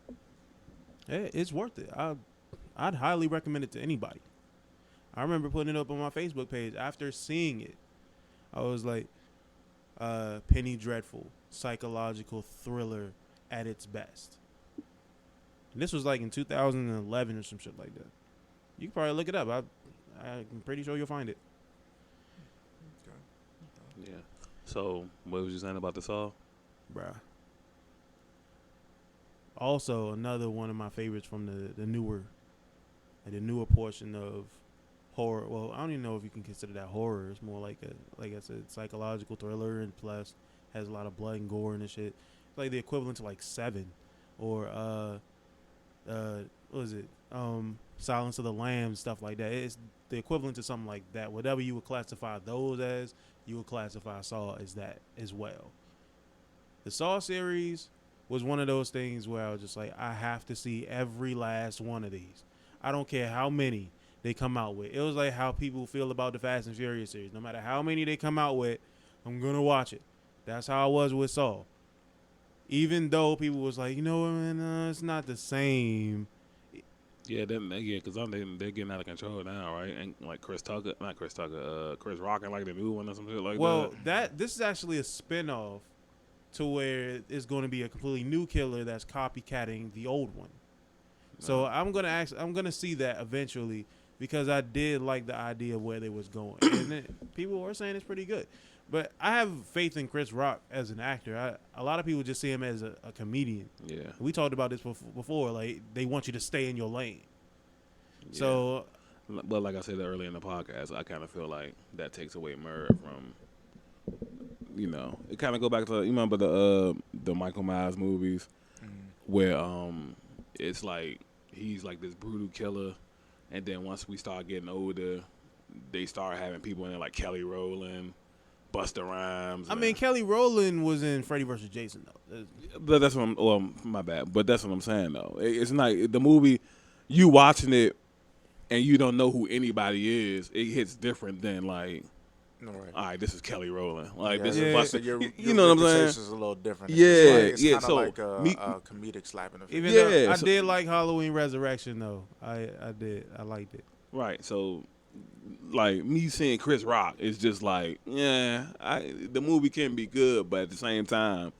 Yeah, it's worth it. I'd highly recommend it to anybody. I remember putting it up on my Facebook page. After seeing it, I was like, Penny Dreadful, psychological thriller at its best. And this was like in 2011 or some shit like that. You can probably look it up. I'm pretty sure you'll find it. Yeah. So, what was you saying about the Saw? Bruh. Also, another one of my favorites from the newer portion of horror. Well, I don't even know if you can consider that horror. It's more like I said, psychological thriller, and plus has a lot of blood and gore and shit. It's like the equivalent to like Seven, or what was it? Silence of the Lambs, stuff like that. It's the equivalent to something like that. Whatever you would classify those as, you would classify Saw as that as well. The Saw series was one of those things where I was just like, I have to see every last one of these. I don't care how many they come out with. It was like how people feel about the Fast and Furious series. No matter how many they come out with, I'm going to watch it. That's how I was with Saw. Even though people was like, you know what, man, it's not the same. Yeah, because they're getting out of control now, right? And like Chris Rock and like the new one or something like that. Well, this is actually a spinoff to where it's going to be a completely new killer that's copycatting the old one. No. So I'm gonna see that eventually, because I did like the idea of where they was going, and people were saying it's pretty good. But I have faith in Chris Rock as an actor. A lot of people just see him as a comedian. Yeah, we talked about this before. Like, they want you to stay in your lane. Yeah. So, but like I said earlier in the podcast, I kind of feel like that takes away Murph from. You know, it kind of go back to, you remember the Michael Myers movies, where it's like he's like this brutal killer, and then once we start getting older, they start having people in there like Kelly Rowland, Busta Rhymes. I mean, Kelly Rowland was in Freddy vs. Jason though. But that's what my bad. But that's what I'm saying though. It's not the movie. You watching it, and you don't know who anybody is. It hits different than like. Right. All right, this is Kelly Rowland. Like, this is Busta. You know what I'm saying? It's a little different. It's kind of like a comedic slap in the face. Even though I did like Halloween Resurrection, though. I did. I liked it. Right. So, like, me seeing Chris Rock is just like, the movie can be good, but at the same time,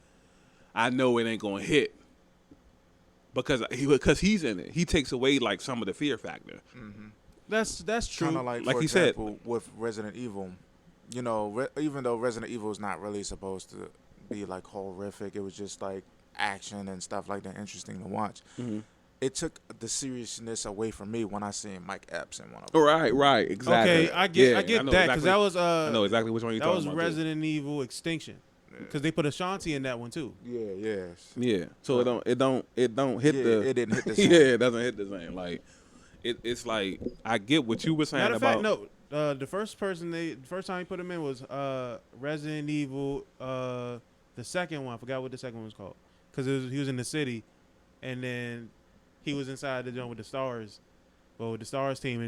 I know it ain't gonna hit because he's in it. He takes away like some of the fear factor. Mm-hmm. That's true. Kind of like for example, with Resident Evil. You know, even though Resident Evil is not really supposed to be like horrific, it was just like action and stuff like that, interesting to watch. Mm-hmm. It took the seriousness away from me when I seen Mike Epps in one of them. Right, exactly. Okay, I get that, because that was I know exactly which one you're talking about. That was Resident Evil Extinction, because they put Ashanti in that one too. Yeah. So it don't hit the. It didn't hit the same. Yeah, it doesn't hit the same. Like it's like I get what you were saying Matter of about. fact, no. The first time he put him in was Resident Evil. The second one, I forgot what the second one was called, because he was in the city, and then he was inside the joint with the stars, with the stars team,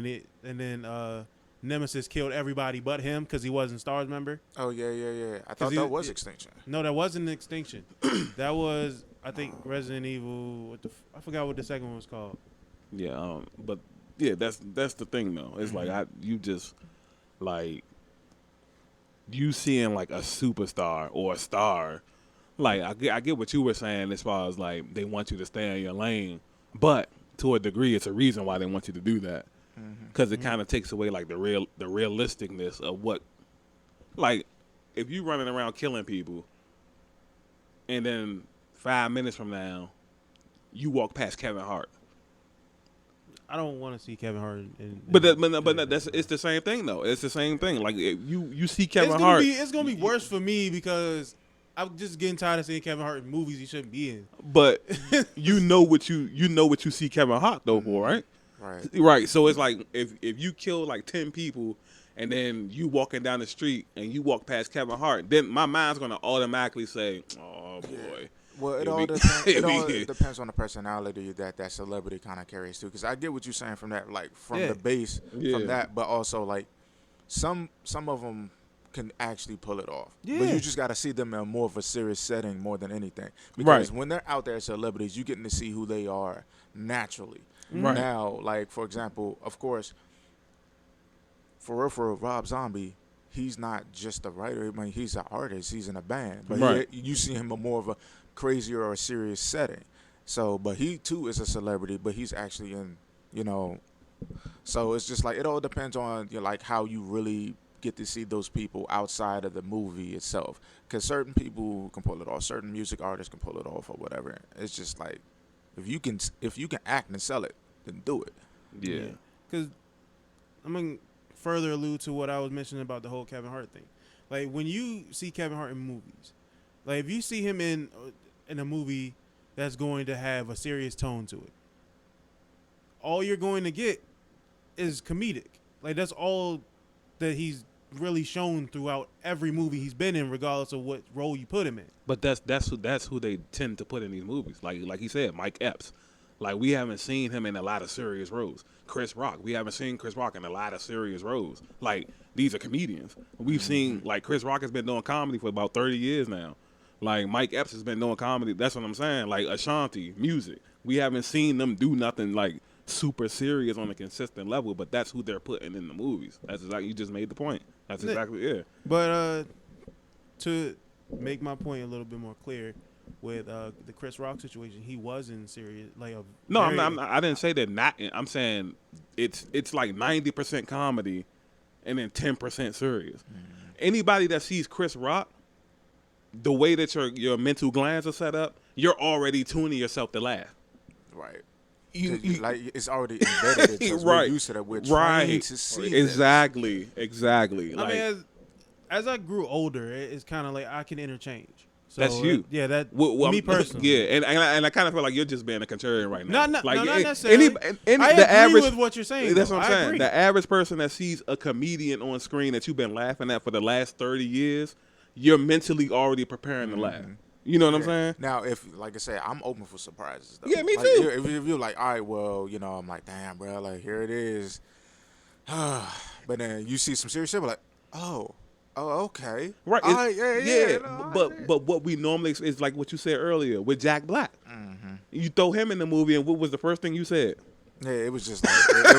and then Nemesis killed everybody but him because he wasn't Stars member. Oh yeah. I thought that was Extinction. No, that wasn't Extinction. That was, I think, Resident Evil. I forgot what the second one was called. Yeah, but yeah, that's the thing though. It's like you seeing like a superstar or a star. Like I get what you were saying as far as like they want you to stay in your lane, but to a degree, it's a reason why they want you to do that. Because it kind of takes away like the realisticness of what, like, if you running around killing people, and then 5 minutes from now, you walk past Kevin Hart. I don't want to see Kevin Hart. But it's the same thing though. It's the same thing. Like if you see Kevin Hart, it's gonna be worse for me because I'm just getting tired of seeing Kevin Hart in movies he shouldn't be in. But you know what you see Kevin Hart though for, right? Right. So it's like if you kill like 10 people and then you walking down the street and you walk past Kevin Hart, then my mind's gonna automatically say, "Oh boy." Well, it all depends on the personality that celebrity kind of carries too. Because I get what you're saying from that, like from the base, from that, but also like some of them can actually pull it off. Yeah. But you just got to see them in more of a serious setting more than anything. Because when they're out there as celebrities, you're getting to see who they are naturally. Right. Now, like, for example, of course, for Rob Zombie, he's not just a writer. I mean, he's an artist. He's in a band. But you see him in more of a crazier or a serious setting. So, but he, too, is a celebrity, but he's actually in, so it's just like it all depends on, like, how you really get to see those people outside of the movie itself. Because certain people can pull it off. Certain music artists can pull it off or whatever. It's just like, if you can act and sell it, then do it. Yeah. Because I'm going to further allude to what I was mentioning about the whole Kevin Hart thing. Like, when you see Kevin Hart in movies, like, if you see him in a movie that's going to have a serious tone to it, all you're going to get is comedic. Like, that's all that he's really shown throughout every movie he's been in, regardless of what role you put him in. But that's who they tend to put in these movies. Like he said, Mike Epps. Like, we haven't seen him in a lot of serious roles. Chris Rock, we haven't seen Chris Rock in a lot of serious roles. Like, these are comedians. We've seen, like, Chris Rock has been doing comedy for about 30 years now. Like, Mike Epps has been doing comedy. That's what I'm saying. Like, Ashanti, music. We haven't seen them do nothing, like, super serious on a consistent level, but that's who they're putting in the movies. That's exactly, you just made the point. That's exactly it. But to make my point a little bit more clear, with the Chris Rock situation, he was in serious, like a no. I'm not, I didn't say that. Not. I'm saying it's like 90% comedy, and then 10% serious. Anybody that sees Chris Rock, the way that your mental glands are set up, you're already tuning yourself to laugh. Right. You like it's already embedded. We're used to that. We're trained to see exactly. I mean, as I grew older, it's kind of like I can interchange. So that's you. Me personally. Yeah, and I kind of feel like you're just being a contrarian right now. Not necessarily. I agree with what you're saying. That's what I'm saying. The average person that sees a comedian on screen that you've been laughing at for the last 30 years, you're mentally already preparing to laugh. You know what I'm saying? Now, if, like I said, I'm open for surprises, though. Yeah, me like, too. If you're like, all right, well, I'm like, damn, bro, like, here it is. But then you see some serious shit, like, oh, okay. Right. All right, yeah. But what we normally is like what you said earlier with Jack Black. You throw him in the movie, and what was the first thing you said? Yeah, it was just like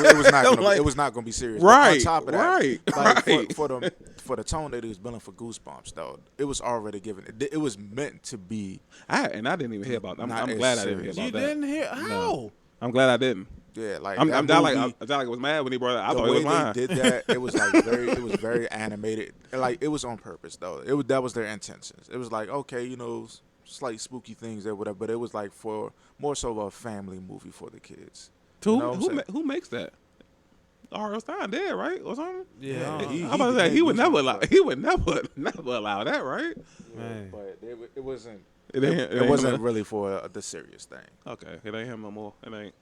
it was not gonna, it was not going to be serious. Right. But on top of that, like, for the tone that he was building for Goosebumps, though, it was already given. It was meant to be. I didn't even hear about that. I'm glad I didn't hear about that. You didn't hear? How? No. I'm glad I didn't. Yeah, like I'm not like I was mad when he brought it. I thought it was mine. The way they did that, it was like very animated. Like, it was on purpose, though. That was their intentions. It was like, okay, slight spooky things or whatever, but it was like for more so a family movie for the kids. Who makes that? R.L. Stein dead, right, or something? Yeah. I'm about to say he would never allow that, right? Man. But it wasn't. It wasn't really for the serious thing. Okay, it ain't him no more. It ain't.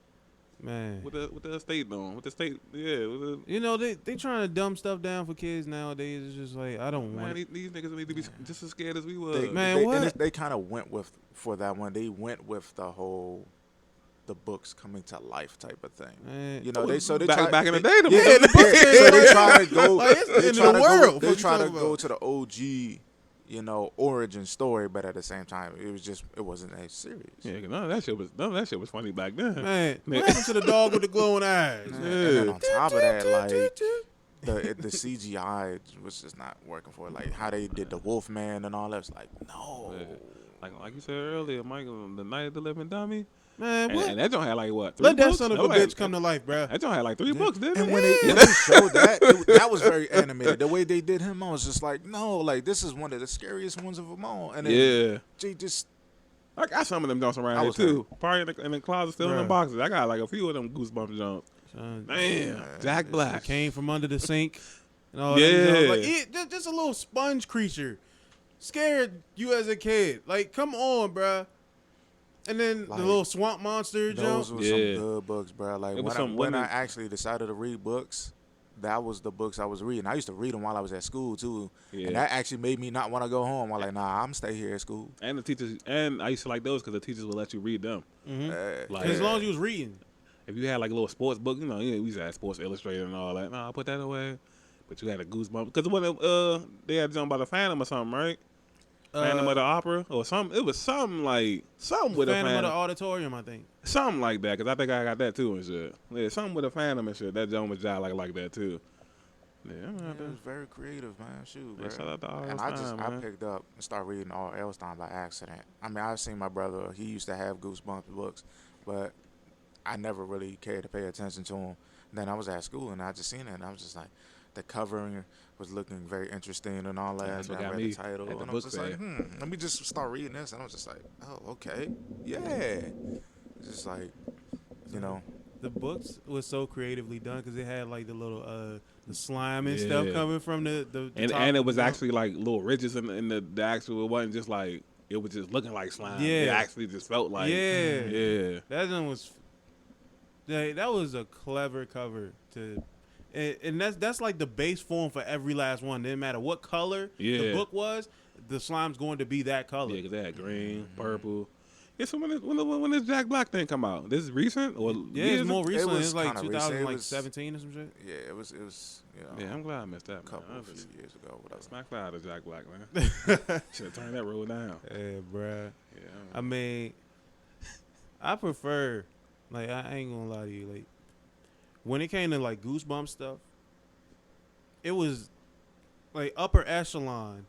Man, With the estate doing, with the state, yeah. With you know they trying to dumb stuff down for kids nowadays. It's just like I don't man, want it. these niggas need to be just as scared as we were. They kind of went with for that one. They went with the whole the books coming to life type of thing. Man, You know, they back in the day, yeah, so they try to go. Like, it's the They end try of the to world. go. They What you try to talking go about? to the OG, you know, origin story, but at the same time, it wasn't as serious. yeah, 'cause none of that shit was funny back then. Man, what happened to the dog with the glowing eyes? And then on top of that, like the CGI was just not working for it. Like how they did the Wolfman and all that. It's like no. Yeah. Like you said earlier, Michael, the Night of the Living Dummy. Man, And, what? and that joint had like what? 3 Let that books? son of a No, bitch come to life, bruh. That joint had like 3 books, didn't And it? when they showed that, that was very animated. The way they did him, I was just like, no, like this is one of the scariest ones of them all. And then Yeah. they just I got some of them joints around I here was too. Probably in the closet, still in the Bruh. boxes. I got like a few of them Goosebumps joints. Son, Damn, Jack I Black. came from under the sink and all Yeah. that. Like, just a little sponge creature. Scared you as a kid. Like, come on, bruh. And then Like, the little swamp monster those jump. were some good books, bro. Like It was when I actually decided to read books, that was the books I was reading. I used to read them while I was at school too, Yeah. and that actually made me not want to go home. I'm like, nah, I'm stay here at school. And the teachers, and I used to like those because the teachers would let you read them. Like, As long as you was reading. if you had like a little sports book, you know, we used to have Sports Illustrated and all that. Nah, I put that away. But you had a Goosebump because when they had something about the Phantom or something, right? Phantom of the Opera or something. It was something like something with a Phantom of Phantom, the Auditorium, I think. something like that. Because I think I got that too and shit. Yeah, something with a Phantom and shit. That joint was just like that too. Yeah, I'm gonna have It to- was very creative, man. Shoot, Yeah, bro. shout out to And R.L. I man. picked up and started reading R.L. Stein by accident. I mean, I've seen my brother. He used to have Goosebumps books, but I never really cared to pay attention to him. Then I was at school and I just seen it, and I was just like, the covering was looking very interesting and all that. That's and what I got read me the title, at the and I was book just like, fair. let me just start reading this. And I was just like, oh, okay, yeah. It's just like, you know, The books was so creatively done because it had like the little the slime and stuff Yeah. coming from the top and it was of the actually like little ridges in the actual. It wasn't just like it was just looking like slime. Yeah. It actually just felt like yeah. That one was that was a clever cover to, and that's like the base form for every last one. Didn't matter what color the Yeah. book was, the slime's going to be that color. Yeah, because they had green, purple. Yeah, so when this Jack Black thing come out? This is recent or Yeah, years it's more ago? recent. was It's like kinda recent. It 2017 or some shit. yeah, it was, you know, Yeah, I'm glad I missed that. a couple man. of few years ago, whatever. Smack fire to Jack Black, man. Should have turned that road down. Yeah, bruh. Yeah, I mean, I prefer, like, I ain't gonna lie to you, like, when it came to like Goosebumps stuff, it was like upper echelon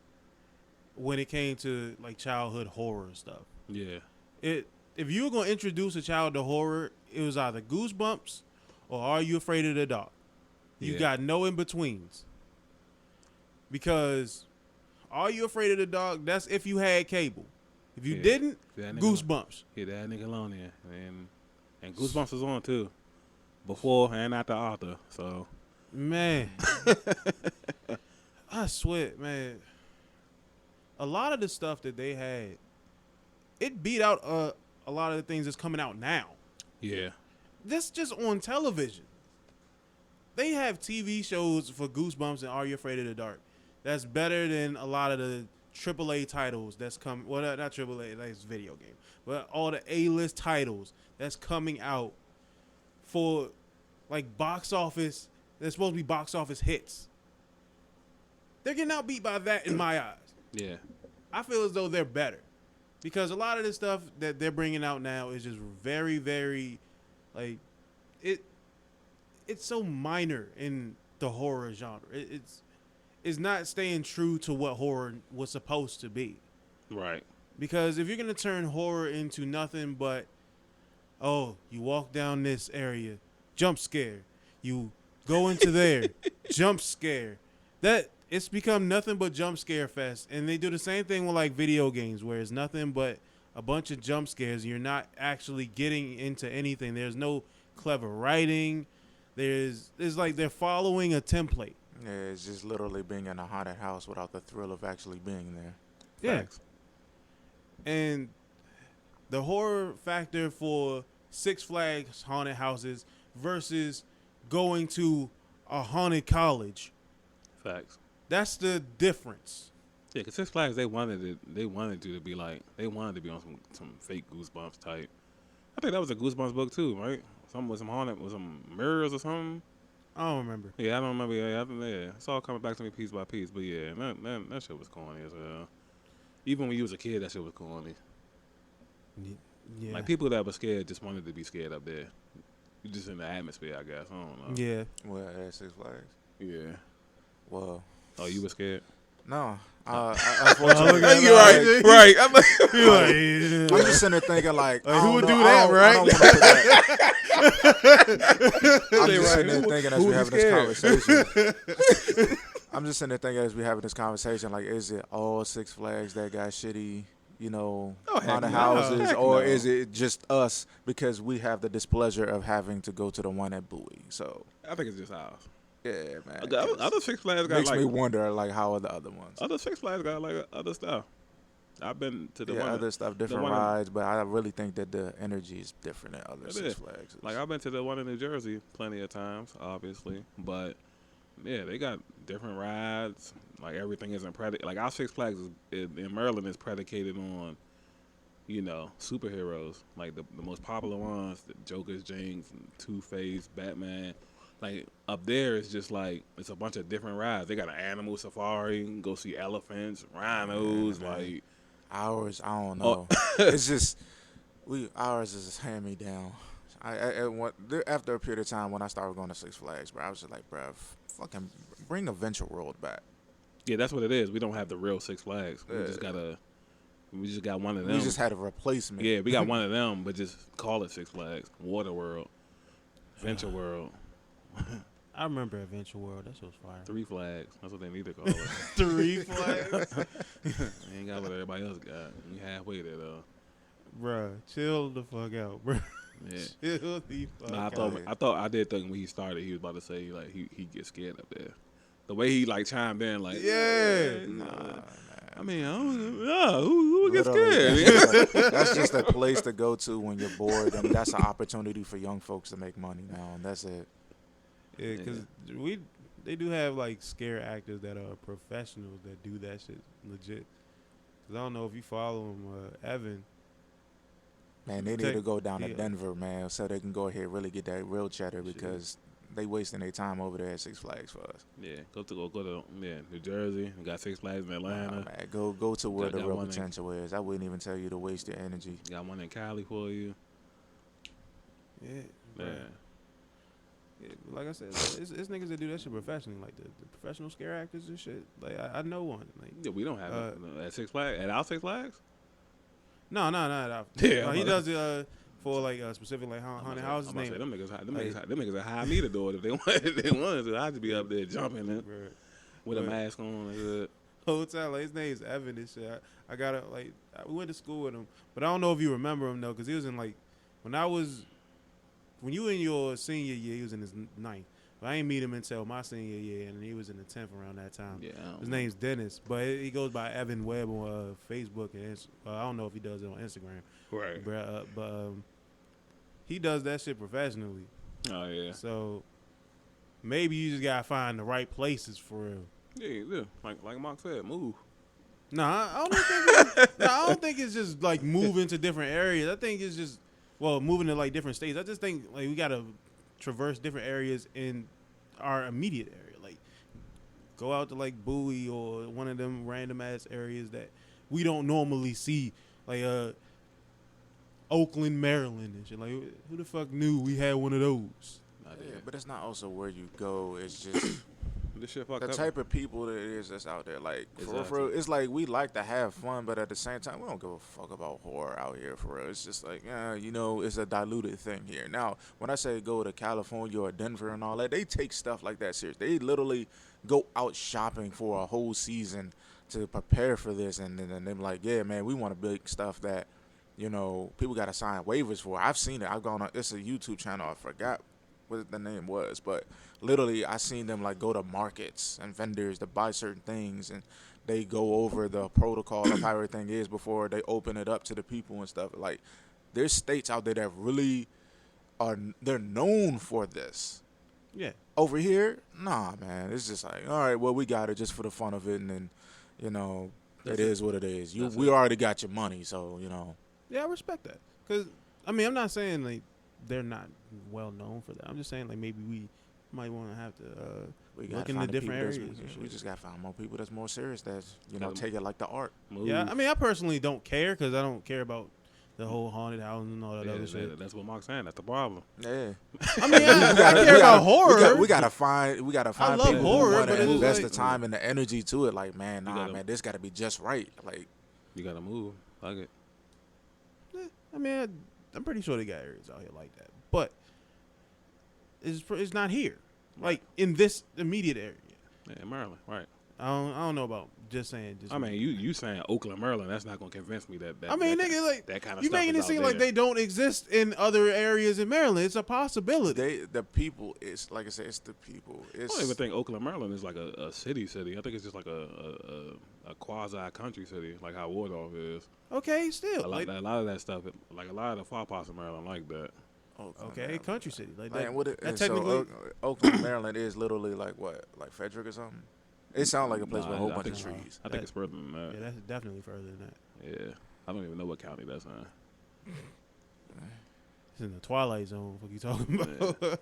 when it came to like childhood horror stuff. yeah. If you were gonna introduce a child to horror, it was either Goosebumps or Are You Afraid of the Dark? You Yeah. got no in betweens. Because Are You Afraid of the Dark? That's if you had cable. If you Yeah. didn't, That nigga- Goosebumps. Yeah, that Nickelodeon and Goosebumps was on too, before and after Arthur. So Man, I swear, man. A lot of the stuff that they had, it beat out a lot of the things that's coming out now. yeah, This just on television. They have TV shows for Goosebumps and Are You Afraid of the Dark that's better than a lot of the AAA titles that's come. Well, not AAA, that's video game, but all the A-list titles that's coming out for like box office. They're supposed to be box office hits. They're getting outbeat by that in my eyes. yeah, I feel as though they're better because a lot of the stuff that they're bringing out now is just very, very, like, it's so minor in the horror genre. It's not staying true to what horror was supposed to be. right. Because if you're gonna turn horror into nothing but, oh, you walk down this area, jump scare. You go into there, jump scare. That it's become nothing but jump scare fest, and they do the same thing with like video games, where it's nothing but a bunch of jump scares. And you're not actually getting into anything. There's no clever writing. It's like they're following a template. Yeah, it's just literally being in a haunted house without the thrill of actually being there. Yeah. Facts. And the horror factor for Six Flags haunted houses versus going to a haunted college. Facts. That's the difference. Yeah, because Six Flags, they wanted you to be like, they wanted to be on some fake Goosebumps type. I think that was a Goosebumps book too, right? Something with some haunted, with some mirrors or something. I don't remember. Yeah, I don't remember. Yeah, it's all coming back to me piece by piece. But yeah, that shit was corny as hell. Even when you was a kid, that shit was corny. Yeah. Like people that were scared just wanted to be scared up there. You just in the atmosphere, I guess. I don't know. Yeah. Well, at Six Flags. Yeah. Well. Oh, you were scared? No. Unfortunately, you're right. Right. I'm just sitting there thinking like, who would do that, right? I'm just sitting there thinking as we're having this conversation. I'm just sitting there thinking as we're having this conversation, like, is it all Six Flags that got shitty, haunted houses, or is it just us because we have the displeasure of having to go to the one at Bowie? So I think it's just ours. Yeah, man. Other Six Flags got makes me wonder, like, how are the other ones? Other Six Flags got like other stuff. I've been to the one other stuff, different rides, but I really think that the energy is different at other Six Flags. Like I've been to the one in New Jersey plenty of times, obviously, but yeah, they got different rides. Like everything isn't predicated. Like our Six Flags in Maryland is predicated on, superheroes. Like the most popular ones, the Joker's, Jinx, Two-Face, Batman. Like up there, it's just like it's a bunch of different rides. They got an animal safari. You can go see elephants, rhinos. Like ours, I don't know. It's just ours is hand me down. After a period of time when I started going to Six Flags, bro, I was just like, bro, fucking bring Adventure World back. Yeah, that's what it is. We don't have the real Six Flags. We just got one of them. We just had a replacement. Yeah, we got one of them, but just call it Six Flags. Water World, Adventure World. I remember Adventure World. That shit was fire. Three Flags. That's what they need to call it. Three Flags? They ain't got what everybody else got. You halfway there, though. Bruh, chill the fuck out, bruh. Yeah. Chill the fuck out. I did think when he started, he was about to say, like, he get scared up there. The way he, like, chimed in, like, I mean, who would get scared? That's just a place to go to when you're bored, and that's an opportunity for young folks to make money now, and that's it. Yeah, because they do have like scare actors that are professionals that do that shit legit. Because I don't know if you follow him, Evan. Man, they need to go down to Denver, man, so they can go ahead and really get that real cheddar because they wasting their time over there at Six Flags for us. Yeah, go to New Jersey. We got Six Flags in Atlanta. Man, go to where the real potential is. I wouldn't even tell you to waste your energy. Got one in Cali for you. Yeah. Yeah. Yeah, like I said, it's niggas that do that shit professionally, like the professional scare actors and shit. Like I know one. Like yeah, we don't have it at Six Flags. At our Six Flags? No. Yeah, he does it for like specific like haunted houses. Them niggas hire me to do it if they wanted to. I'd just be up there jumping with a mask on and good. Whole time, like his name's Evan and shit. I got it. Like we went to school with him, but I don't know if you remember him though, because he was in like when you in your senior year, he was in his ninth. But I ain't meet him until my senior year, and he was in the 10th around that time. Yeah, his name's Dennis, but he goes by Evan Webb on Facebook, and I don't know if he does it on Instagram. Right. But he does that shit professionally. Oh, yeah. So maybe you just got to find the right places for real. Yeah, you do. Like Mark said, move. Nah, I don't think it's just like moving to different areas. I think it's just moving to like different states. I just think like we gotta traverse different areas in our immediate area. Like go out to like Bowie or one of them random ass areas that we don't normally see, like Oakland, Maryland and shit. Like who the fuck knew we had one of those? Yeah, but it's not also where you go. It's just this shit the type of people that it is that's out there. Like for real, it's like we like to have fun, but at the same time, we don't give a fuck about horror out here. For real, it's just like it's a diluted thing here. Now, when I say go to California or Denver and all that, they take stuff like that serious. They literally go out shopping for a whole season to prepare for this, and then they're like, yeah, man, we want to big stuff that people got to sign waivers for. I've seen it. I've gone on. It's a YouTube channel. I forgot what the name was, but literally I seen them like go to markets and vendors to buy certain things, and they go over the protocol of how everything is before they open it up to the people and stuff. Like there's states out there that really they're known for this. Yeah. Over here, nah, man. It's just like, all right, well, we got it just for the fun of it, and then, it is what it is. We already got your money, so Yeah, I respect that. Because, I mean, I'm not saying, like, they're not well known for that. I'm just saying, like, maybe we might want to have to look into different areas. We just got to find more people that's more serious, that's, take it like the art. Move. Yeah, I mean, I personally don't care because I don't care about the whole haunted house and all that other shit. That's what Mark's saying. That's the problem. Yeah. I mean, I care about horror. We gotta find I love people horror, who want but to it's invest like- the time and the energy to it. Like, man, man, this got to be just right. Like, You gotta move. Like it. I mean, I'm pretty sure they got areas out here like that, but it's not here, like in this immediate area. Yeah, Maryland, right? I don't know about just saying. I mean, you saying Oakland, Maryland, that's not gonna convince me that. I mean, nigga, like that kind of you stuff making is it out seem there. like they don't exist in other areas in Maryland. It's a possibility. the people, it's like I said, it's the people. I don't even think Oakland, Maryland is like a city. I think it's just like a quasi country city, like how Wardolph is. Okay, still. A lot of that stuff, like a lot of the far parts of Maryland, like that. Oakland, Okay, Maryland. country city like Like, that. That so technically, Oakland, Maryland is literally like what, like Frederick or something. It sounds like a place with a whole bunch of think- trees. I think it's further than that. yeah, that's definitely further than that. Yeah, I don't even know what county that's in. It's in the Twilight Zone. What you talking about?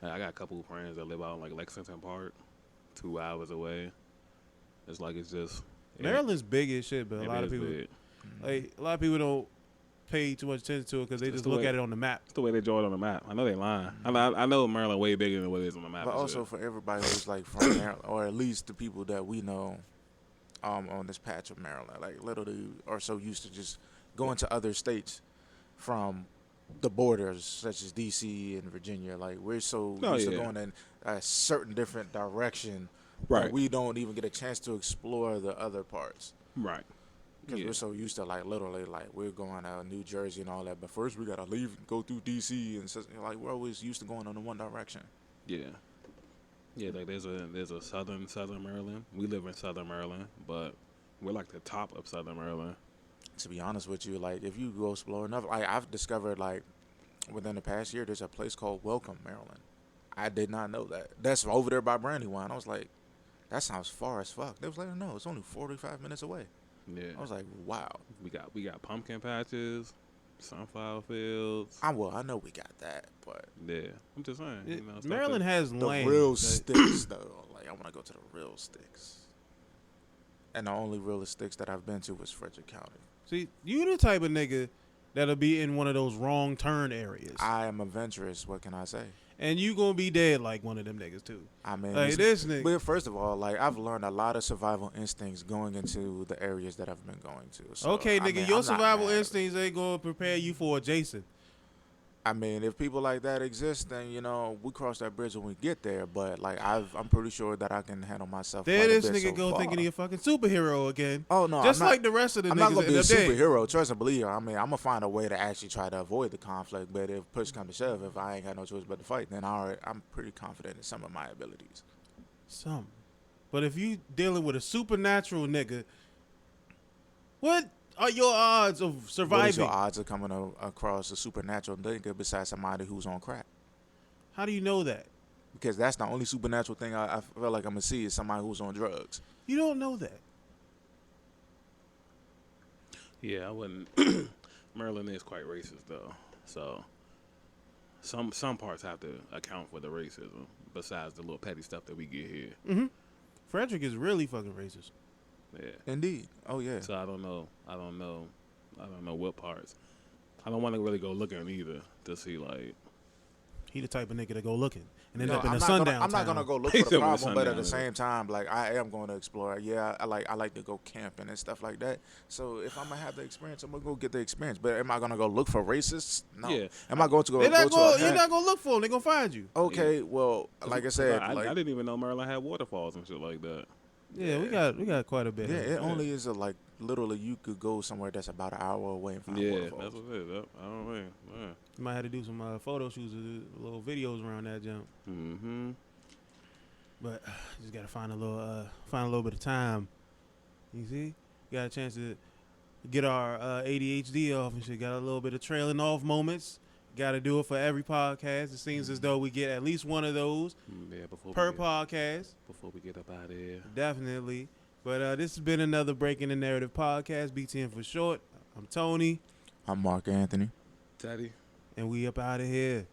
I got a couple of friends that live out in like Lexington Park, 2 hours away. It's like it's just Maryland's big as shit, but it a lot of is people big. like a lot of people don't pay too much attention to it because they It's just the look way- at it on the map. It's the way they draw it on the map. I know they lying. I know Maryland way bigger than what it is on the map. But and also shit. for everybody who's like from Maryland, or at least the people that we know on this patch of Maryland, like literally are so used to just going to other states from the borders, such as D.C. and Virginia. Like, we're so used to going in a certain different direction that we don't even get a chance to explore the other parts. Right. Because we're so used to, like, literally, like, we're going to New Jersey and all that. But first we got to leave and go through D.C. And so, like, we're always used to going in one direction. Yeah. Yeah, like there's a southern Maryland. We live in southern Maryland, but we're like the top of southern Maryland. To be honest with you, like, if you go explore enough, like, I've discovered, like, within the past year, there's a place called Welcome, Maryland. I did not know that. That's over there by Brandywine. I was like, that sounds far as fuck. They was like, no, it's only 45 minutes away. Yeah. I was like, wow. We got pumpkin patches, sunflower fields. I know we got that, but Yeah. I'm just saying. stuff Maryland has the land. real but- sticks, though. Like, I want to go to the real sticks. And the only real sticks that I've been to was Frederick County. See, you the type of nigga that'll be in one of those wrong turn areas, I am adventurous. What can I say? and you gonna be dead like one of them niggas too. I mean, Like this nigga. but first of all, like, I've learned a lot of survival instincts going into the areas that I've been going to. So, Okay, I nigga, mean, your I'm not survival mad. instincts ain't gonna prepare you for a Jason. I mean, if people like that exist, then we cross that bridge when we get there. But like, I'm pretty sure that I can handle myself. There quite a this bit nigga so go far. thinking he a fucking superhero again. Oh no, Just I'm not, like the rest of the I'm niggas not gonna be a end up dead. superhero. Trust and believe. I mean, I'm gonna find a way to actually try to avoid the conflict. But if push comes to shove, if I ain't got no choice but to fight, then I'm pretty confident in some of my abilities. Some. But if you dealing with a supernatural nigga, what are your odds of What is surviving? your odds of coming across a supernatural nigga besides somebody who's on crack? How do you know that? Because that's the only supernatural thing I feel like I'm gonna see is somebody who's on drugs. You don't know that. Yeah, I wouldn't. Maryland is quite racist though, so some parts have to account for the racism. Besides the little petty stuff that we get here. Mm-hmm. Frederick is really fucking racist. Yeah. Indeed. Oh yeah. So I don't know what parts. I don't want to really go looking either to see like. He the type of nigga to go looking and end No, up in I'm a not sundown I'm not town. gonna go look He for said the when the problem, but at sundown the is. same time, like, I am going to explore. Yeah, I like to go camping and stuff like that. So if I'm gonna have the experience, I'm gonna go get the experience. But am I gonna go look for racists? No. Yeah. Am I going to go? You're not go to you're not gonna look for them. They gonna find you. Okay, well, like I said, I like, didn't even know Maryland had waterfalls and shit like that. Yeah, we got quite a bit. yeah, of it only is like literally you could go somewhere that's about an hour away and find Yeah, waterfalls. that's what it is. I don't know. Yeah. You might have to do some photo shoots, little videos around that jump. Mm-hmm. But just gotta find a little bit of time. You see, got a chance to get our ADHD off and shit. Got a little bit of trailing off moments. Got to do it for every podcast. It seems as though we get at least one of those per podcast. Before we get up out of here. Definitely. But this has been another Breaking the Narrative podcast, BTN for short. I'm Tony. I'm Mark Anthony. Teddy. And we up out of here.